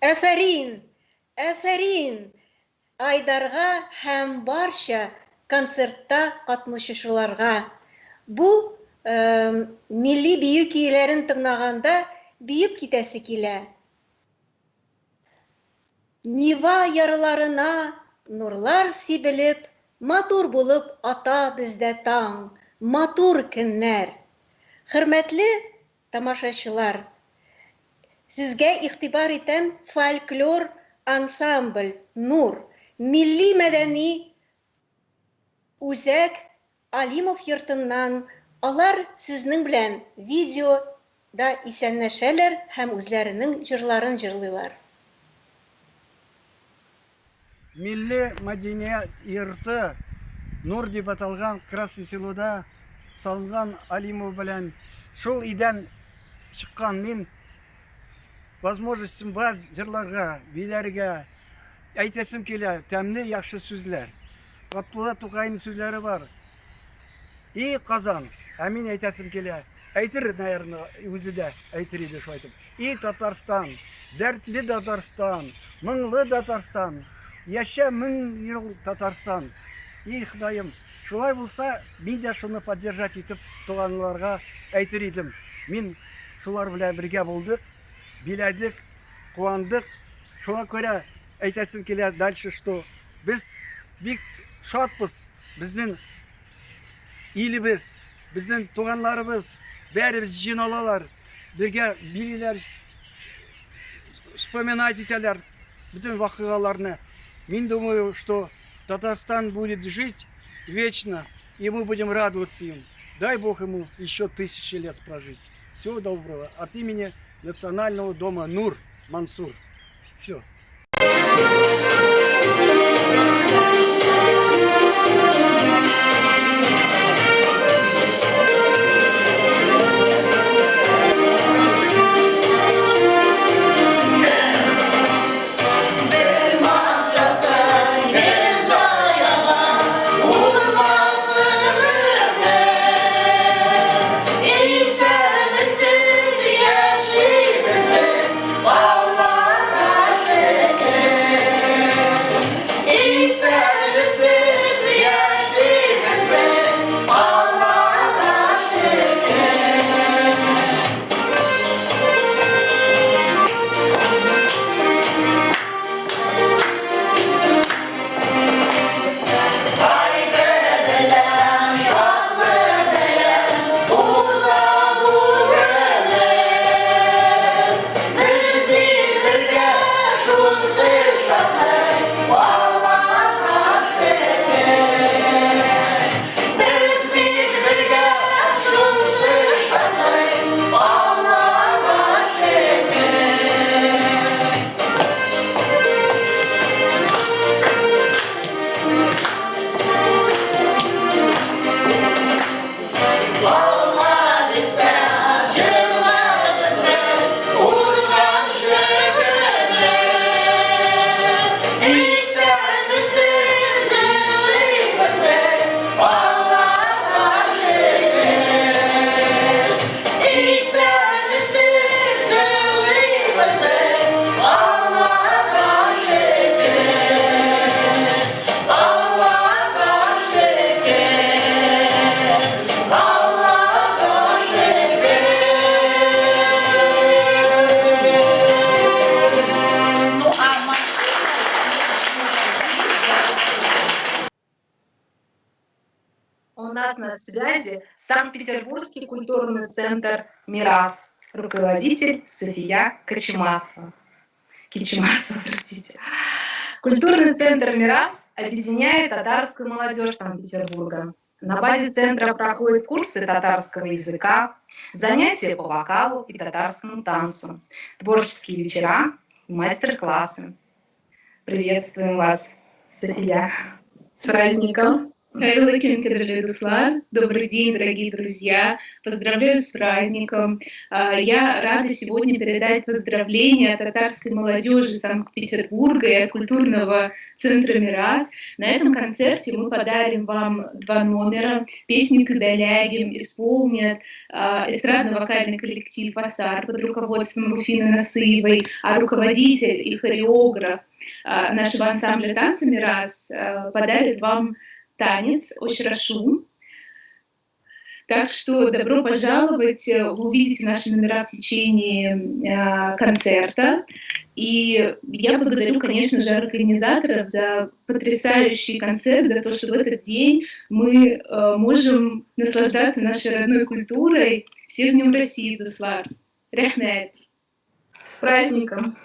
Әфәрин, әфәрин Айдарға һәм барча концертта катнашучыларга. Бу милли бию көйләрен тыңлаганда биеп китәсе килә. Нива ярыларына нурлар сибелеп, матур булып ата бездә таң, матур көннәр. Хөрмәтле тамашачылар, сезгә игътибар итәм фольклор ансамбль Нур, милли мәдәни үзәк Алимов йортыннан. Алар сезнең белән видеода исәнләшәләр һәм үзләренең җырларын җырлыйлар. Милли мәдәният йорты Нур дип аталган Красный селода салынган Алимов белән шул идән чыккан мин возможностем бар җырларга, биләргә әйтәсем килә тәмле яхшы сүзләр. Габдулла Тукайның сүзләре бар. И Казан, ә мин әйтәсем килә. Әйтер, наверное, үзе дә әйтер иде шулай итеп. И Татарстан, дәртле Татарстан, моңлы Татарстан, яшә 1000 ел Татарстан. И Ходаем, шулай булса, мин дә шуны поддержать итеп туганларга әйтер идем. Мин шулар белән бергә булдык, биләдек, куандык. Шуңа күрә әйтәсем килә дальше, что без бик шатбыз. Безнең илебез, безнең туганларыбыз бәребез җыйналалар, бергә билиләр, вспоминать итәләр bütün вакыйгаларны. Мин думаю, что Татарстан будет жить вечно, и мы будем радоваться им. Дай Бог ему еще 1000 лет прожить. Всего доброго. От имени Национального дома Нур Мансур. Все. Yaşlıyız biz, Allah'a şükür. связи Санкт-Петербургский культурный центр «Мирас», руководитель София Кичмасова. Культурный центр «Мирас» объединяет татарскую молодежь Санкт-Петербурга. На базе центра проходят курсы татарского языка, занятия по вокалу и татарскому танцу, творческие вечера и мастер-классы. Приветствуем вас, София. С праздником! Добрый день, дорогие друзья. Поздравляю с праздником. Я рада сегодня передать поздравления от татарской молодежи Санкт-Петербурга и от культурного центра «Мирас». На этом концерте мы подарим вам 2 номера. Песню «Кюбелягим» исполнят эстрадно-вокальный коллектив «Асар» под руководством Руфины Насыевой, а руководитель и хореограф нашего ансамбля танца «Мирас» подарит вам танец Ошрашу. Так что добро пожаловать, вы увидите наши номера в течение концерта. И я благодарю, конечно же, организаторов за потрясающий концерт, за то, что в этот день мы можем наслаждаться нашей родной культурой. Всех с Днем России, Дуслар! Рахмет! С праздником!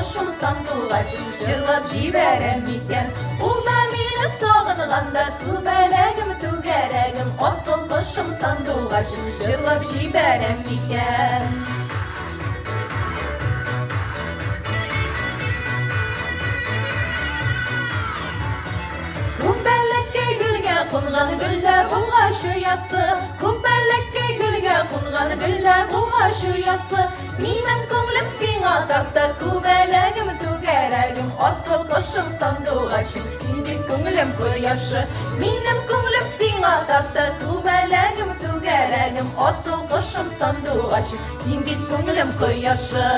koşum sanduğaşım jırlap jiberem iken ul da meni sog'inganda kubalegim tugaragim asıl koşum sanduğaşım jırlap jiberem iken Kubbellikka gülge qo'ngan gulla bulg'a shu yotsi Kubbellikka gulga qo'ngan gulla bulg'a shu yotsi Mening ko'nglim senga tortdi kubalagim tugaragim asıl qo'shim sanduğaşim sendek ko'nglim quyoshi Mening ko'nglim senga tortdi kubalagim tugaragim asıl qo'shim sanduğaşim sendek ko'nglim quyoshi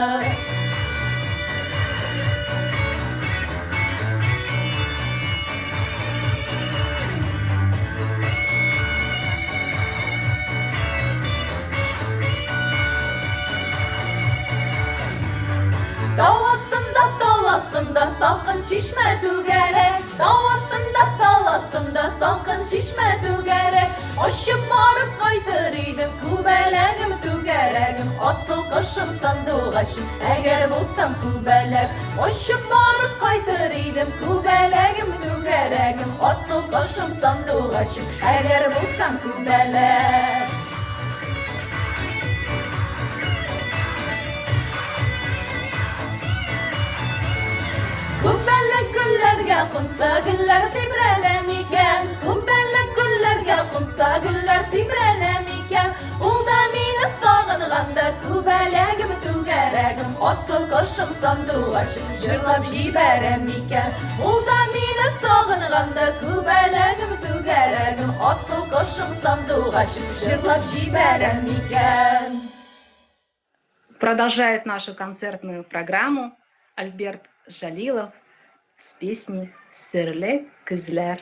Dağ astında salqın şişme tügerek Dağ astında salqın şişme tügerek Oşup barıp qaytırıydım kubalagim tügeregim Asıl qoşum sanduğaşım eğer bulsam kubalag Oşup barıp qaytırıydım kubalagim tügeregim Asıl qoşum sanduğaşım eğer bulsam kubalag Kubbellik gullarga qo'nsa gullar tibralam ekan Kubbellik gullarga qo'nsa gullar tibralam ekan Ul da meni sog'inganda kubalagim tugaragim Asıl qo'shim sanduğaşim jırlab jiberem ekan Ul da meni sog'inganda kubalagim tugaragim Asıl qo'shim sanduğaşim jırlab jiberem ekan Продолжает нашу концертную программу Альберт Жалилов с песней «Серле күзләр».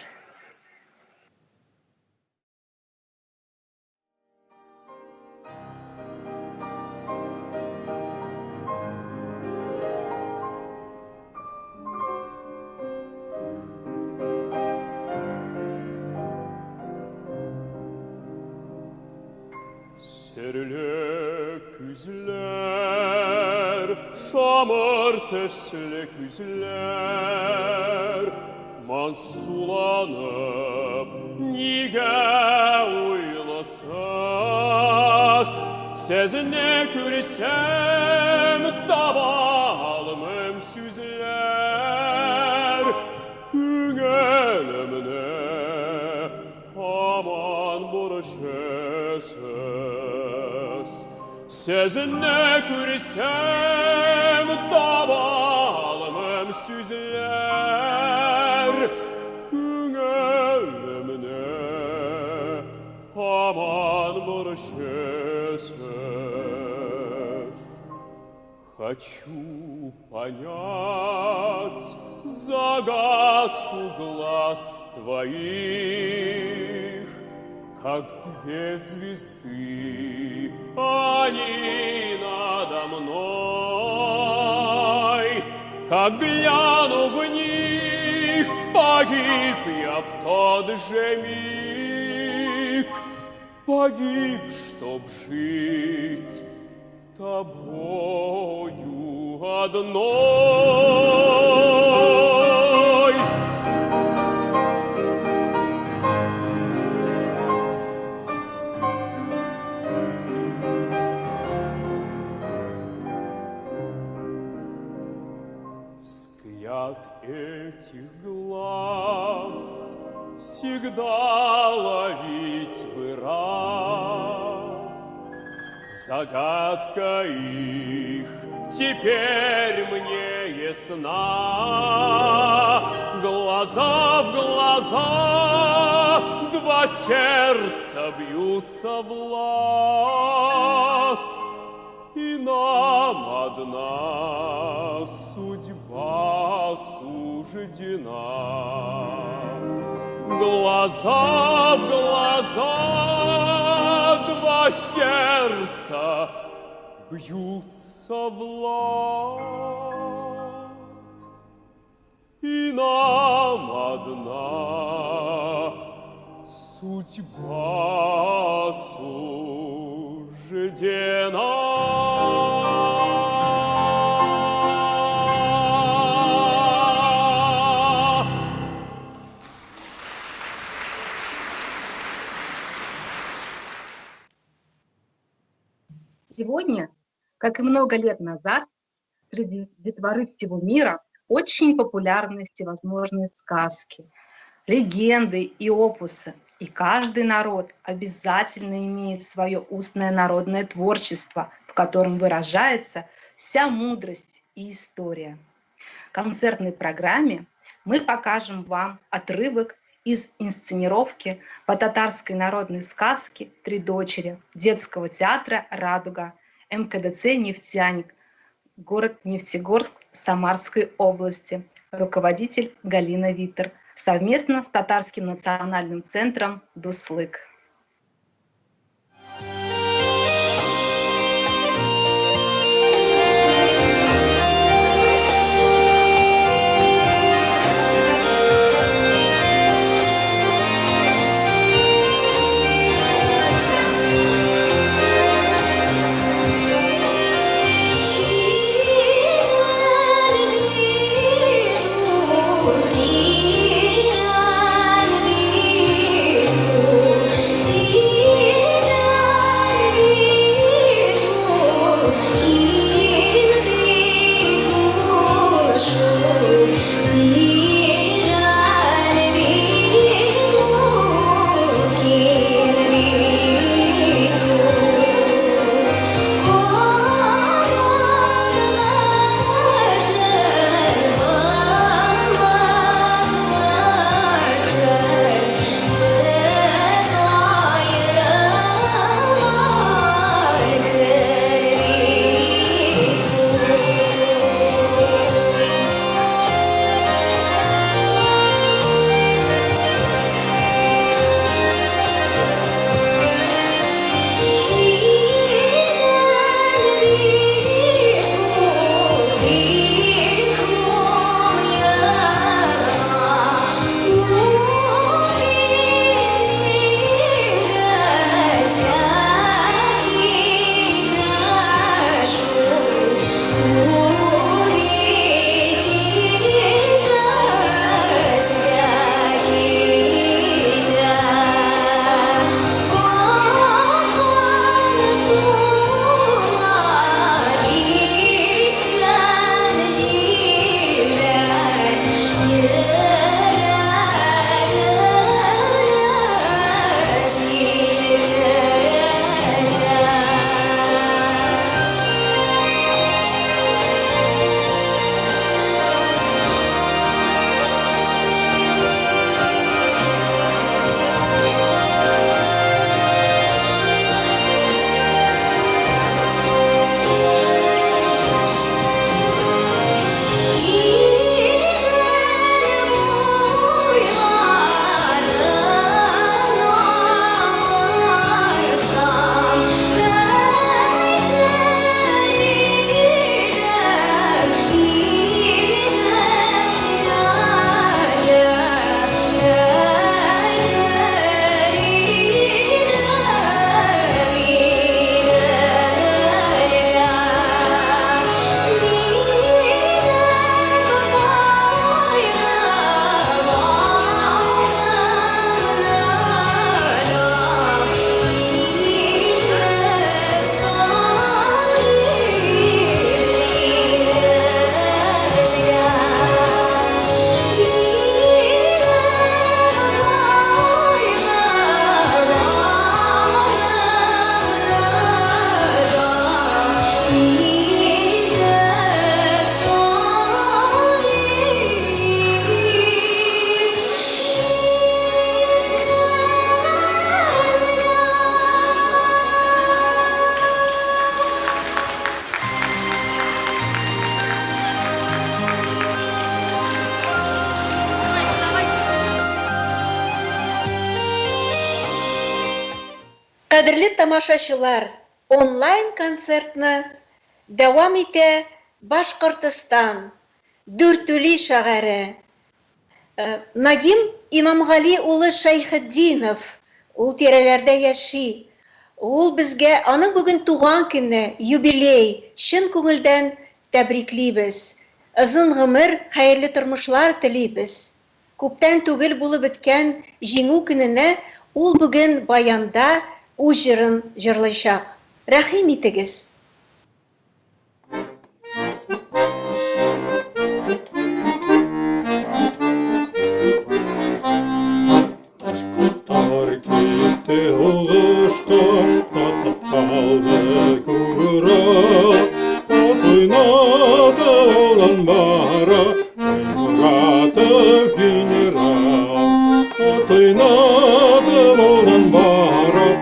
Серле күзләр, шамыр төсле күзләр, мансуланып, нигә уйласыз, сезне күрсәм таба алмыйм сүзләр, күңелемне һаман бурышысыз. Сезне күрсәм таба алмыйм сүзләр, күңелемне һаман бурышысыз. Хочу понять загадку глаз твоих, как две звезды, они надо мной. Как гляну в них, погиб я в тот же миг. Погиб, чтоб жить тобою одной. Взгляд этих глаз всегда ловить бы рад. Загадка их теперь мне ясна. Глаза в глаза, два сердца бьются в лад. И нам одна судьба суждена. Глаза в глаза, два сердца бьются в лад. И нам одна судьба суждена. сегодня, как и много лет назад, среди детворы всего мира очень популярны всевозможные сказки, легенды и опусы. И каждый народ обязательно имеет свое устное народное творчество, в котором выражается вся мудрость и история. В концертной программе мы покажем вам отрывок из инсценировки по татарской народной сказке «Три дочери» детского театра «Радуга», МКДЦ «Нефтяник», город Нефтегорск Самарской области, руководитель Галина Витер, совместно с Татарским национальным центром «Дуслык». Кадерле тамашачылар, онлайн концертны дәвам итә Башкортстан, Дүртүли шәһәре. Нагим Имамгали улы Шәйхетдинов, ул тирәләрдә яши. Ул безгә аның бүген туган көне, юбилей, чын күңелдән тәбриклибез. Озын гомер, хәерле тормышлар телибез. Күптән түгел булып беткән җиңү көненә ул бүген баянда үз җырын җырлыйчак. Рәхим итегез. Muratov генерал, отойнады болдан барып,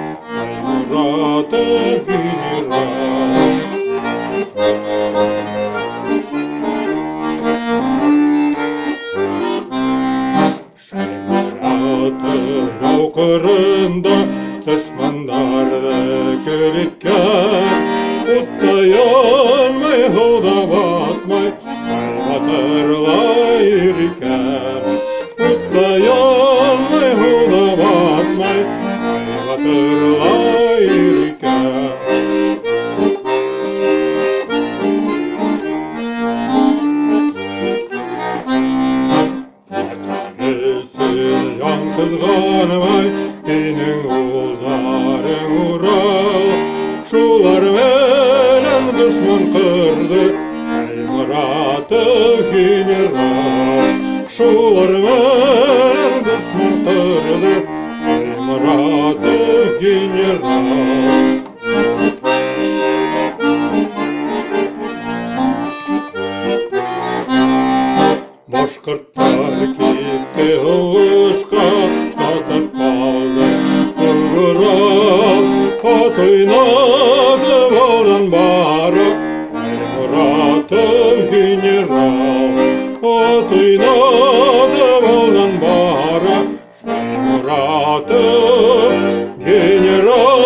Muratov генерал. Шаймуратов қырында дұшмандарды күреккен, Уттаянмай қолдап атмай, батырлай екен. Уттаянмай қолдап атмай, батырлай екен. Қызғанмай, менің ұлдарың Урал, шулар менен дұшман қырды, Шаймуратов генерал. Шулар менен дұшман қырды, Шаймуратов генерал. Башқұрттар кетті ұлышқа, татар қалды Урал. Отойнады болдан барып, Шаймуратов генерал. Отойнады болдан барып, Шаймуратов генерал.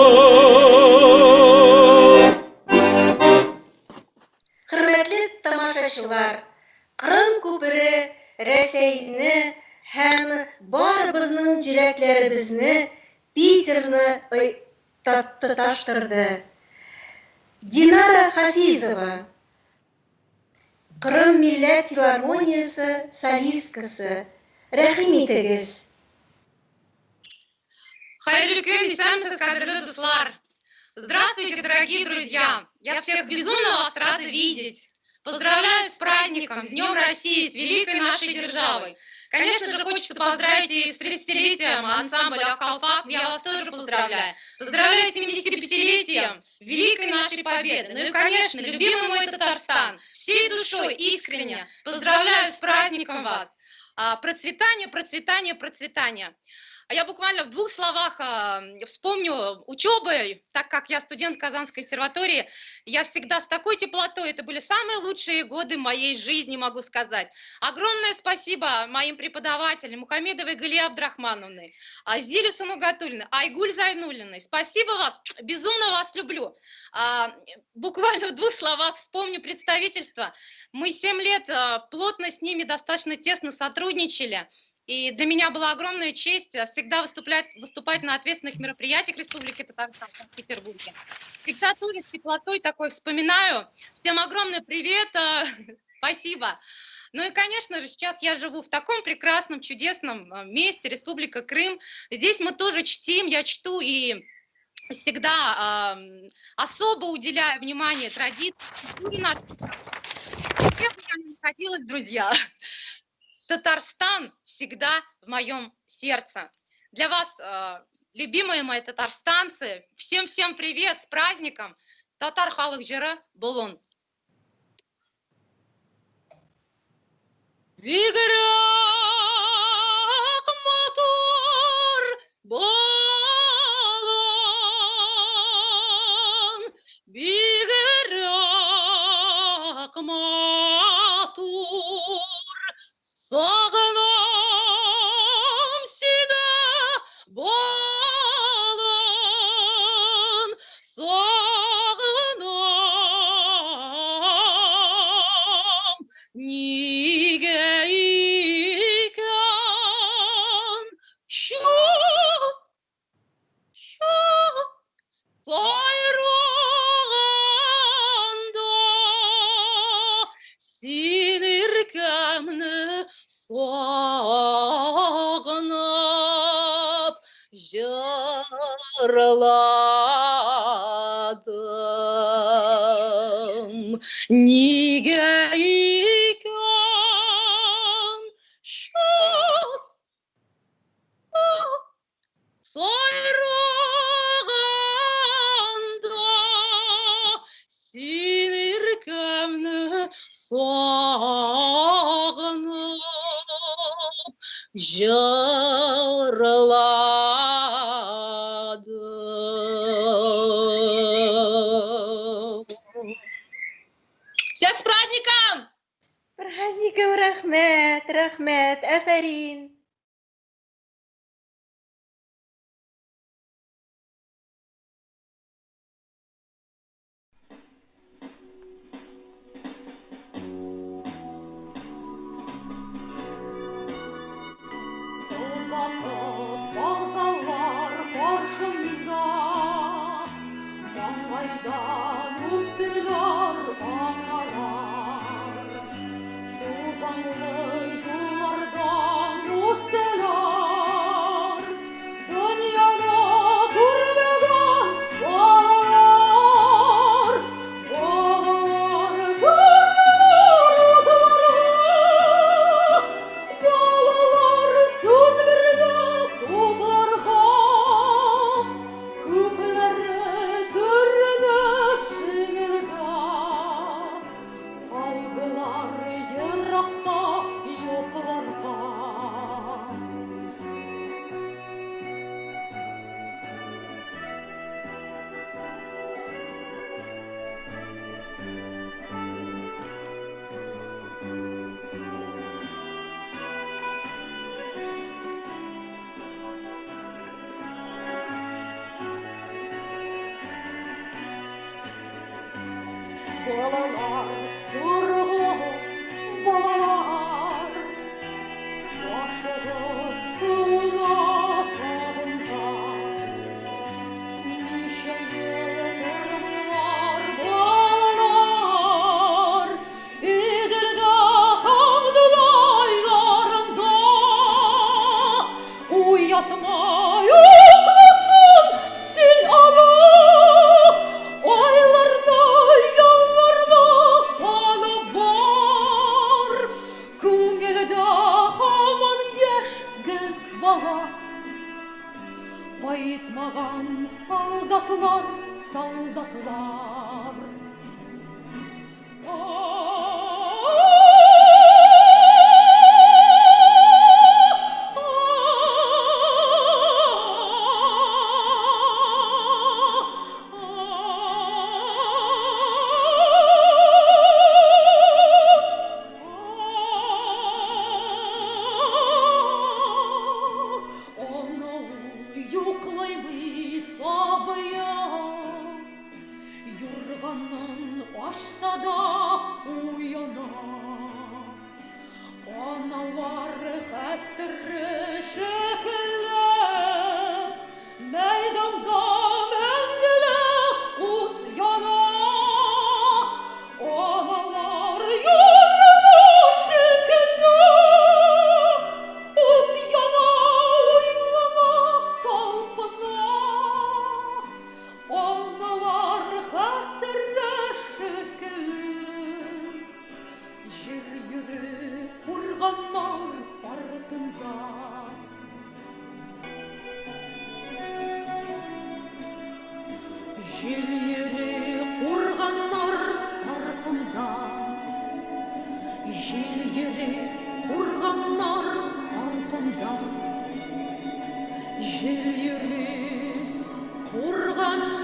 Хөрмәтле тамашачылар, Кырым күпере Рәсәйне һәм барыбызның җөрәкләребезне, Питерны тоташтырды. Динара Хафизова, Кырым Милләт филармониясе солисткасы. Рәхим итегез. Хайрлы көн, исәмсез, кадерлы дуслар. Здравствуйте, дорогие друзья. Я всех безумно вас рада видеть. Поздравляю с праздником, с Днем России, с великой нашей державой. Конечно же, хочется поздравить и с 30-летием ансамбля «Акалфак». Я вас тоже поздравляю. Поздравляю с 75-летием великой нашей победы. Ну и, конечно, любимый мой Татарстан. Всей душой, искренне поздравляю с праздником вас. Процветание, процветание, процветание. Я буквально в двух словах вспомню учебы, так как я студент Казанской консерватории, я всегда с такой теплотой, это были самые лучшие годы моей жизни, могу сказать. Огромное спасибо моим преподавателям Мухамедовой Галие Абдрахмановны, Зиле Санугатульной, Айгуль Зайнуллиной. Спасибо вас, безумно вас люблю. Буквально в двух словах вспомню представительство. Мы 7 лет плотно с ними достаточно тесно сотрудничали. И для меня была огромная честь всегда выступать на ответственных мероприятиях Республики Татарстан в Петербурге. Всегда тоже с теплотой такой вспоминаю. Всем огромный привет, спасибо. Ну и, конечно же, сейчас я живу в таком прекрасном, чудесном месте, Республика Крым. Здесь мы тоже чтим, я чту и всегда особо уделяю внимание традициям. Где бы я ни находилась, друзья, Татарстан всегда в моем сердце. Для вас, любимые мои татарстанцы, всем привет, с праздником. Татар халық жыры болон. Биграк мотор болон, биграк мотор. Сағынам сені болын, сағынам неге екен сайрағанда сен еркемні сағынып жырладым. Неге екен сайрағанда сен еркемні сағынып жырлады. Всех с праздником! Праздником рахмет, рахмет, афарин. Bağzalar karşımda, mangaydan öptüler analar. Tuzanlı yollardan öptüler, dünyada görmeden bağlar. Bağlar gördüler odaları, bağlar söz verdi toplarga. Köpleri türünüp şiirga, kaldılar yırakta yoklarga. Balalar, durğuz balalar, başınız sığına kabında. Nişe yetermiler balalar, İdil'de hamdülaylarında. Uyatma yok musun sil alı, aylarda yollarda sana var. Көңілді hamon ешкін бала, қайтмаған солдатлар, солдатлар. Onu yoklаймый sabıya, yorganın açsa da uyana. Analar xattırı şekilli, meydanda мәңгілік от яна. Analar yorulma şekilli, от яна, ойлана, талпына. Analar xattırı şekilli, жер йөрі құрғаннар артында. Жел йөрі құрғаннар артында. Жел йөрі құрғаннар артында. Жел йөрі құрғаннар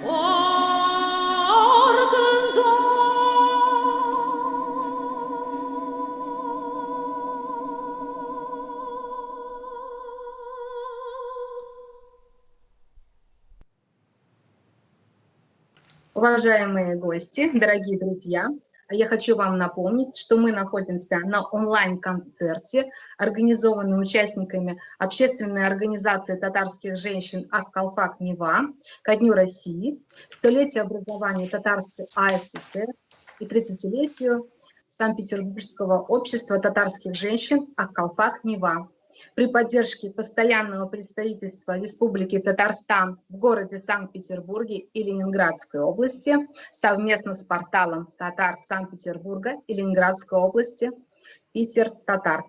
артында. Уважаемые гости, дорогие друзья, я хочу вам напомнить, что мы находимся на онлайн-концерте, организованном участниками общественной организации татарских женщин «Ак-Калфак Нева» ко Дню России, столетию образования Татарской АССР и 30-летию Санкт-Петербургского общества татарских женщин «Ак-Калфак Нева». При поддержке постоянного представительства Республики Татарстан в городе Санкт-Петербурге и Ленинградской области совместно с порталом Татар Санкт-Петербурга и Ленинградской области Питер Татар.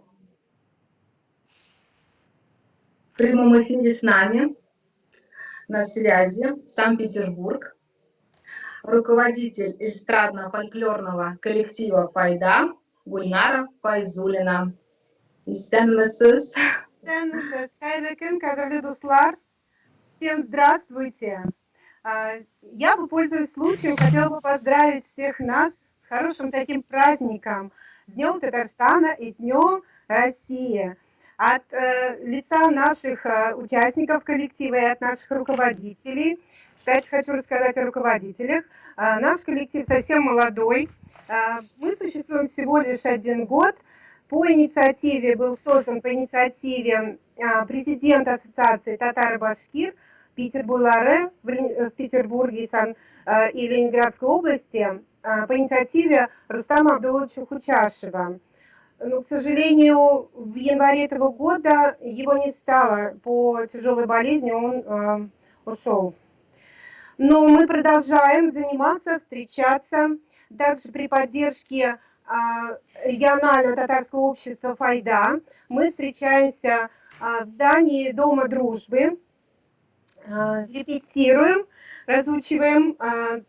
В прямом эфире с нами на связи Санкт-Петербург, руководитель эстрадно-фольклорного коллектива «Файда» Гульнара Файзулина. Исәнмесез? Исәнмесез. Хәерле көн, кадерле дуслар. Всем здравствуйте. Я бы, пользуясь случаем, хотела бы поздравить всех нас с хорошим таким праздником, с Днем Татарстана и с Днем России. От лица наших участников коллектива и от наших руководителей. Кстати, хочу рассказать о руководителях. Наш коллектив совсем молодой. Мы существуем всего лишь 1 год. Был создан по инициативе президента Ассоциации татаро-башкир Питер Буйларе в Петербурге и Ленинградской области по инициативе Рустама Абдуловича Хучашева. Но, к сожалению, в январе этого года его не стало по тяжелой болезни, он ушел. Но мы продолжаем заниматься, встречаться. Также при поддержке регионального татарского общества «Файда» мы встречаемся в здании Дома дружбы, репетируем, разучиваем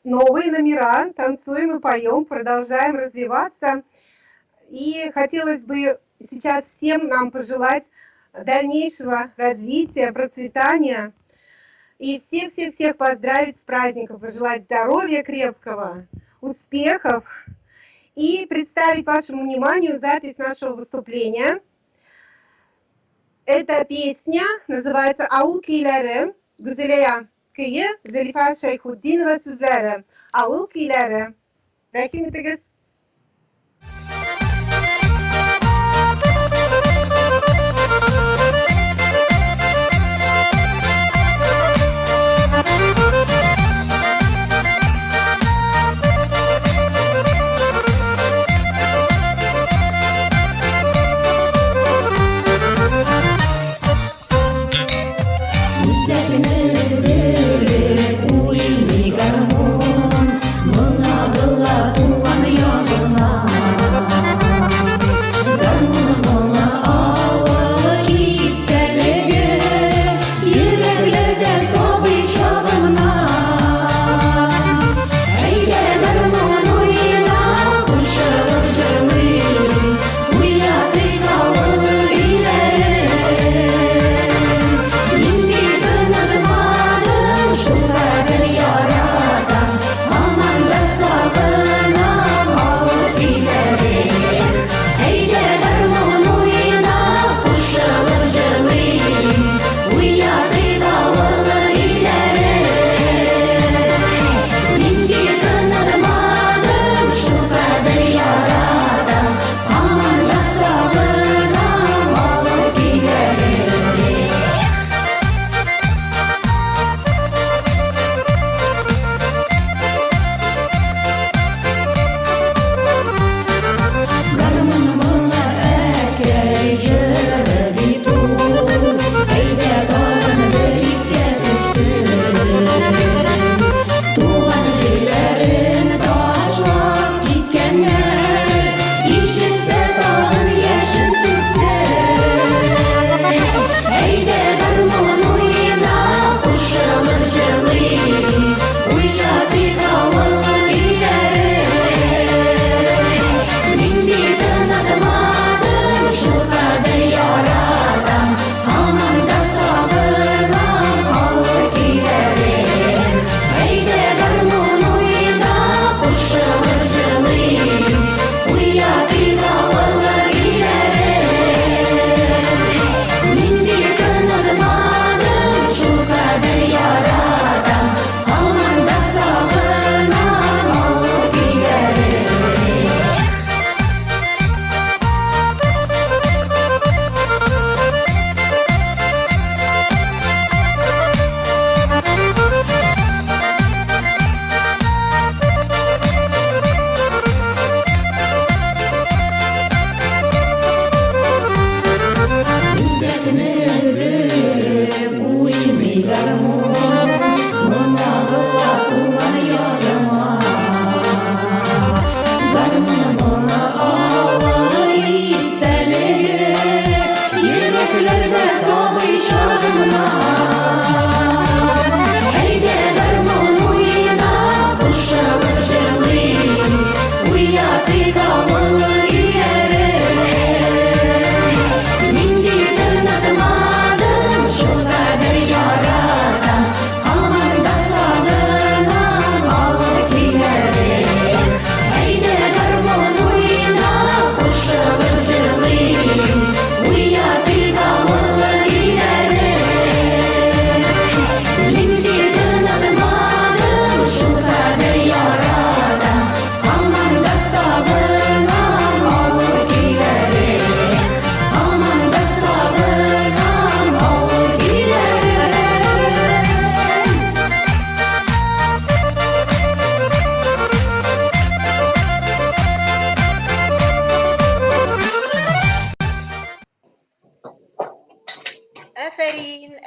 новые номера, танцуем и поем, продолжаем развиваться. И хотелось бы сейчас всем нам пожелать дальнейшего развития, процветания. И всех поздравить с праздником, пожелать здоровья крепкого, успехов. И представить вашему вниманию запись нашего выступления. Эта песня называется «Ауыл көйләре», Гүзелия көйі, Зелифа Шайхуддинова сүзләре. «Ауыл көйләре». Рәхим итегез. Уйный гармон, моңа туган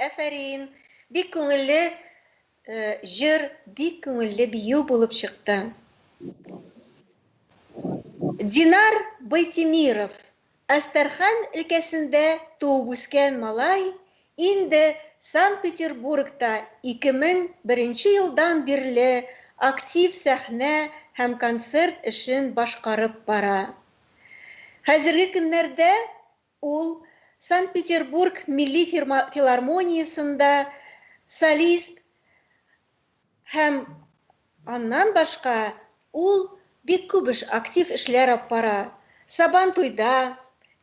Әфәрин. Бик күңелле җыр, бик күңелле бию булып чыкты. Динар Байтимиров, Астрхан өлкәсендә туып үскән малай, инде Санкт-Петербургта 2001 елдан бирле актив сәхнә һәм концерт эшен башкарып бара. Хәзерге көннәрдә ул Санкт-Петербург Милли филармониясында солист һәм аннан башка ул бик күп актив эшләр алып бара. Сабан туйда,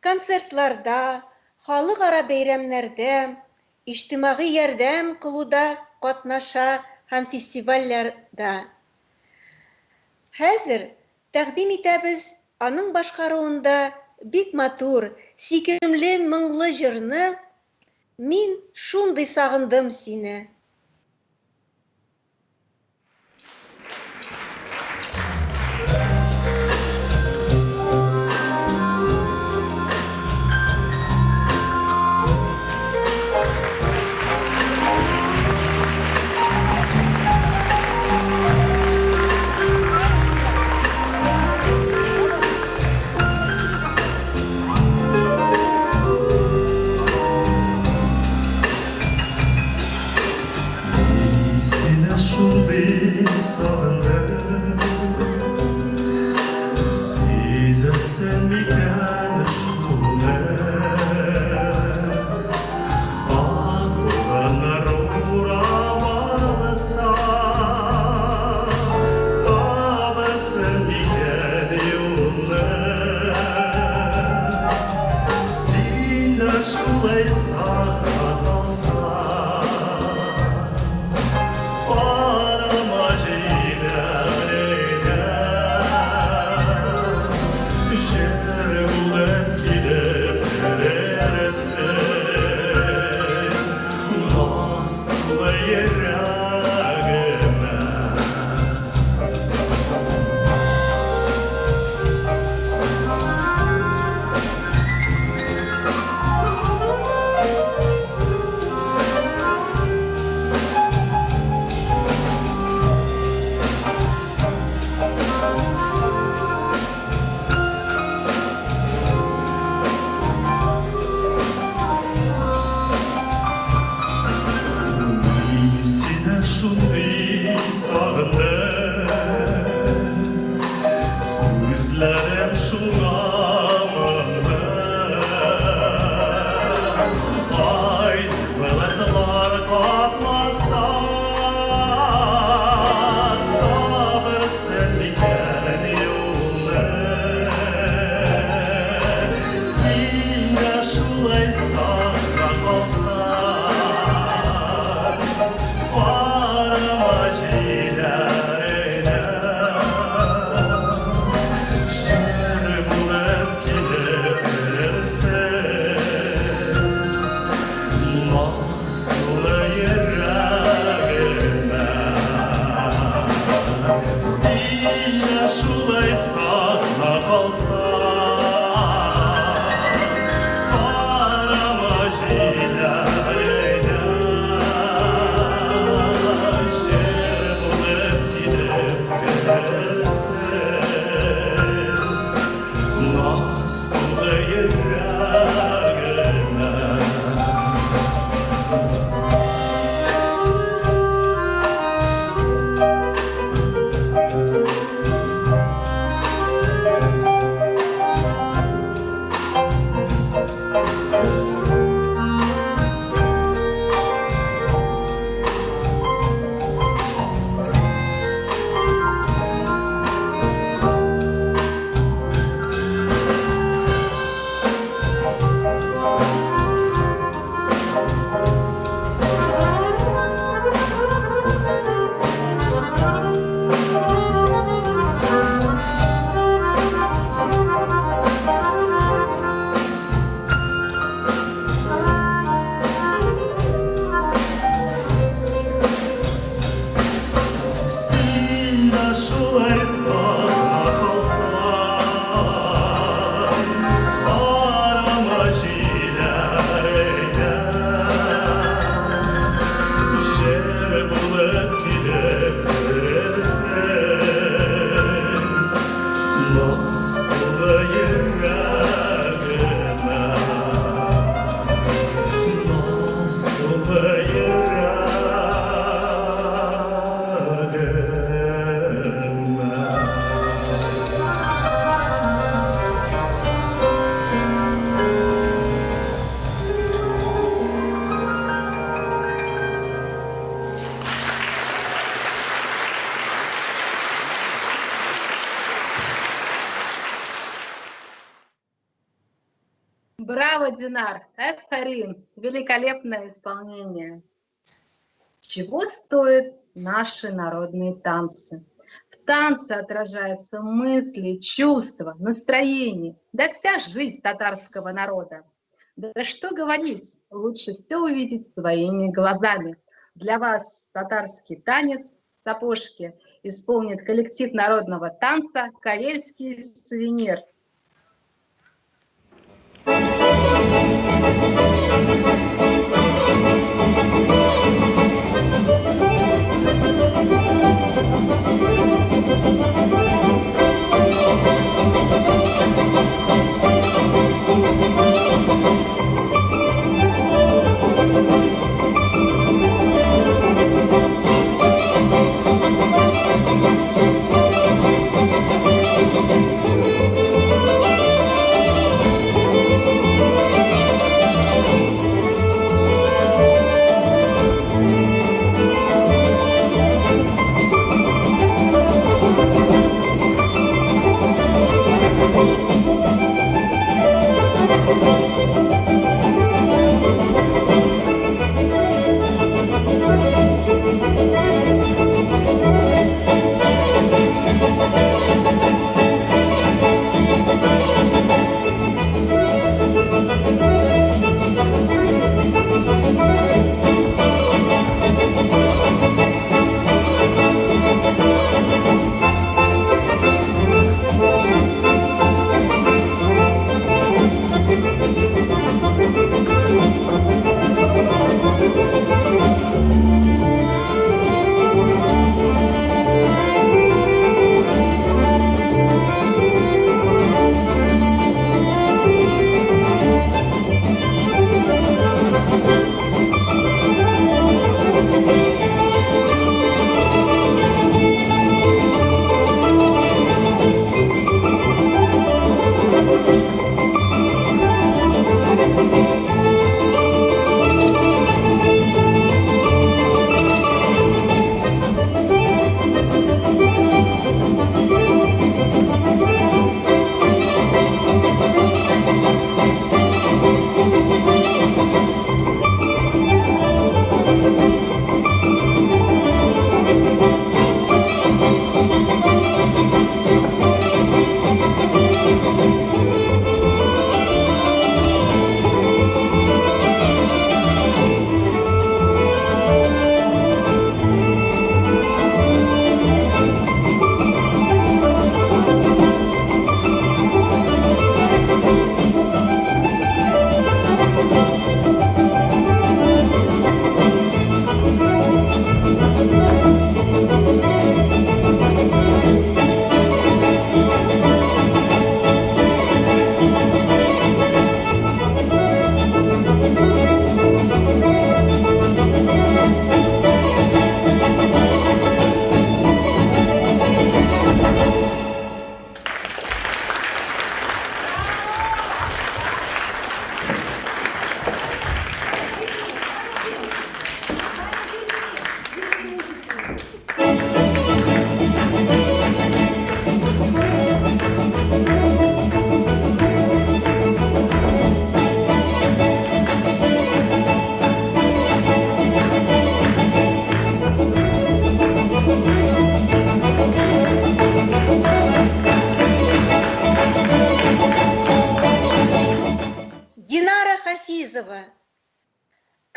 концертларда, халыкара бәйрәмнәрдә, иҗтимагый ярдәм кылуда катнаша һәм фестивальләрдә. Хәзер тәкъдим итәбез аның башкаруында бик матур, сикемле, моңлы җырны «Мин шундый сагындым сине». Браво, Динар! Эфарин! Великолепное исполнение! Чего стоят наши народные танцы? В танце отражаются мысли, чувства, настроение, да вся жизнь татарского народа. Да что говорить, лучше все увидеть своими глазами. Для вас татарский танец «Сапожки» исполнит коллектив народного танца «Карельский сувенир».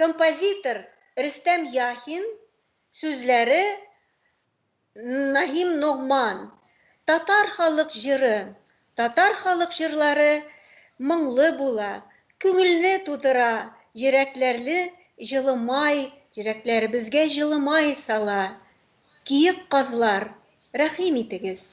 Композитор Рөстәм Яхин, сүзләре Нахим Ногман. Татар халык җыры. Татар халык җырлары моңлы була, күңелне тудыра, йөрәкләребезгә җылымай сала. Киек казлар, рәхим итегез.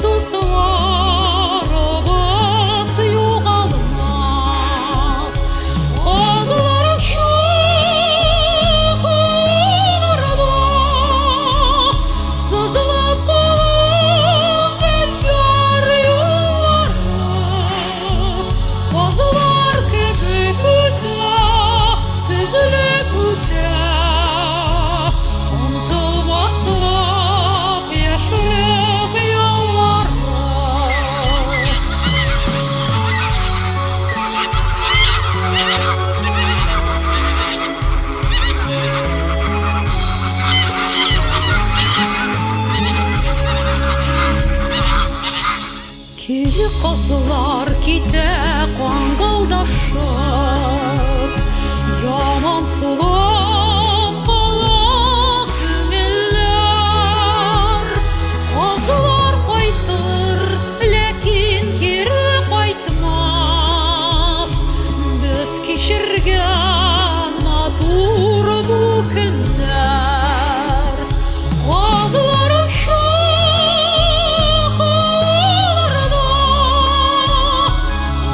дусларыбыз югалмас. Кызлар шыгырда сызылып калган бер юллары. Кызлар кебек үтә, тезелеп үтә, онтылмаслык яшьлек еллары. Ки кызлар китә каңгылдашып, яман сулап кала күңелләр. Кызлар кайтыр, ләкин кире кайтмас. Без кичергән матур бу көннәр. Кызлар шыгырда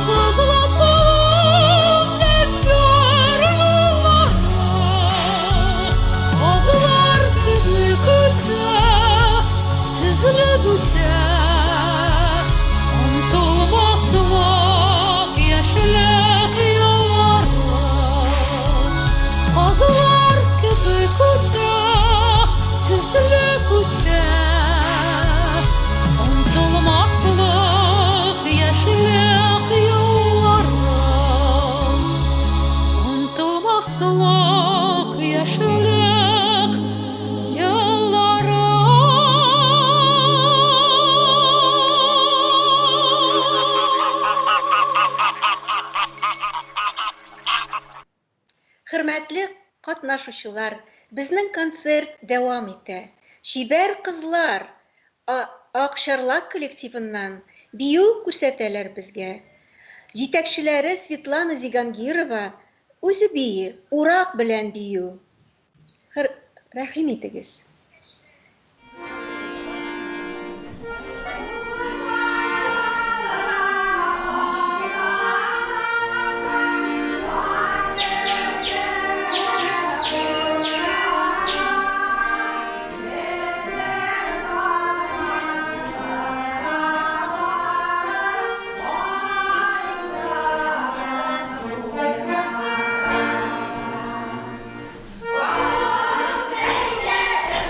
сызылып калган бер юллары. Кызлар кебек үтә, тезелеп үтә, онтылмаслык яшьлек еллары. Кызлар кебек үтә, тезелеп үтә, онтылмаслык яшьлек еллары. Онтылмаслык яшьлек еллары. Хөрмәтле катнашучылар, безнең концерт дәвам итә. Шибәр кызлар Акчарлак коллективыннан бию күрсәтәләр безгә. Җитәкчеләре Светлана Зигангирова үзе бии, урак белән бию. Рәхим итегез. Sen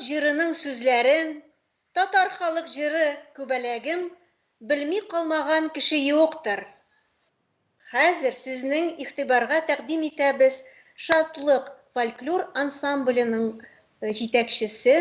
җырының сүзләрен, татар халык җыры күбәләгем белми калмаган кеше юктыр. Хәзер сезнең игътибарга тәкъдим итәбез Шатлык фольклор ансамбленең җитәкчесе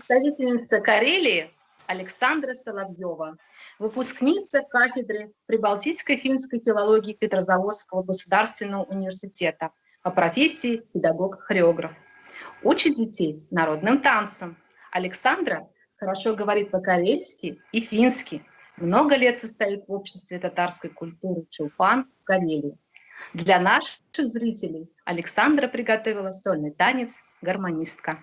представительница Карелии Александра Соловьева, выпускница кафедры Прибалтийской финской филологии Петрозаводского государственного университета по профессии педагог-хореограф. Учит детей народным танцам. Александра хорошо говорит по-карельски и фински. Много лет состоит в обществе татарской культуры Чулпан в Карелии. Для наших зрителей Александра приготовила сольный танец «Гармонистка».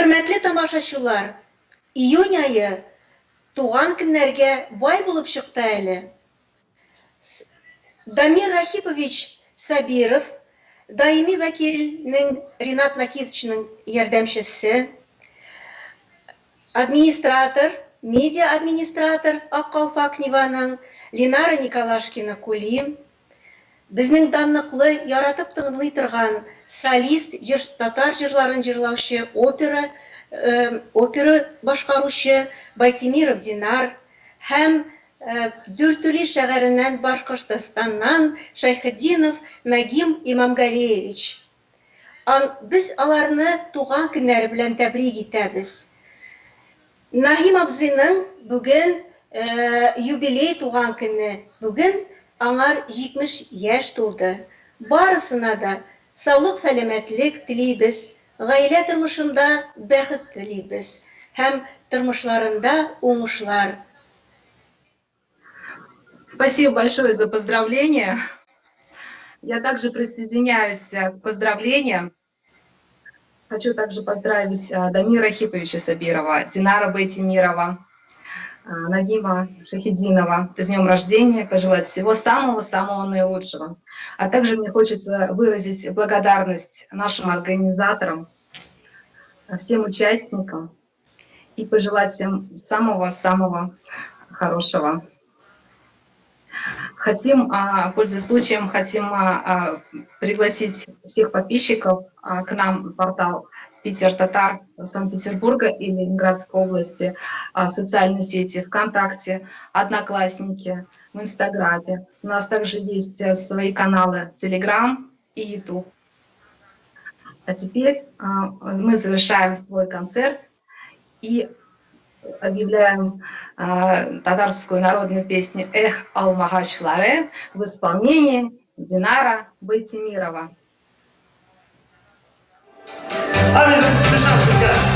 Хөрмәтле тамашачылар, июнь айы туган көннәргә бай булып чыкты әле. Дамир Рахипович Сабиров, даими вәкилнең Ринат Накифовичның ярдәмчесе, администратор, медиа администратор Аккалфак Ниваның Линара Николашкина Кулим, безнең данлыклы яратып тыңлый торган солист, татар җырларын җырлаучы, опера башкаручы Байтимиров Динар һәм Дүртүли шәһәреннән Башкортстаннан Шайхетдинов Нагим Имамгалиевич. Без аларны туган көннәре белән тәбрик итәбез. Нагим абзыйның бүген юбилей туган көне. Бүген аңар 70 яшь тулды. Барысына да саулык, сәламәтлек телибез, гаилә тормышында бәхет телибез һәм тормышларында уңышлар. Спасибо большое за поздравления. Я также присоединяюсь к поздравлениям. Хочу также поздравить Дамира Рахиповича Сабирова, Динара Байтимирова, Нагима Шахидинова с днем рождения, пожелать всего самого-самого наилучшего. А также мне хочется выразить благодарность нашим организаторам, всем участникам и пожелать всем самого-самого хорошего. Хотим, пользуясь случаем, пригласить всех подписчиков к нам в портал Питер Татар Санкт-Петербурга и Ленинградской области, социальные сети ВКонтакте, Одноклассники, в Инстаграме. У нас также есть свои каналы Телеграм и Ютуб. А теперь мы завершаем свой концерт и объявляем татарскую народную песню «Эх, Алмагачларе» в исполнении Динара Байтимирова. Hadi dışarı çıkar.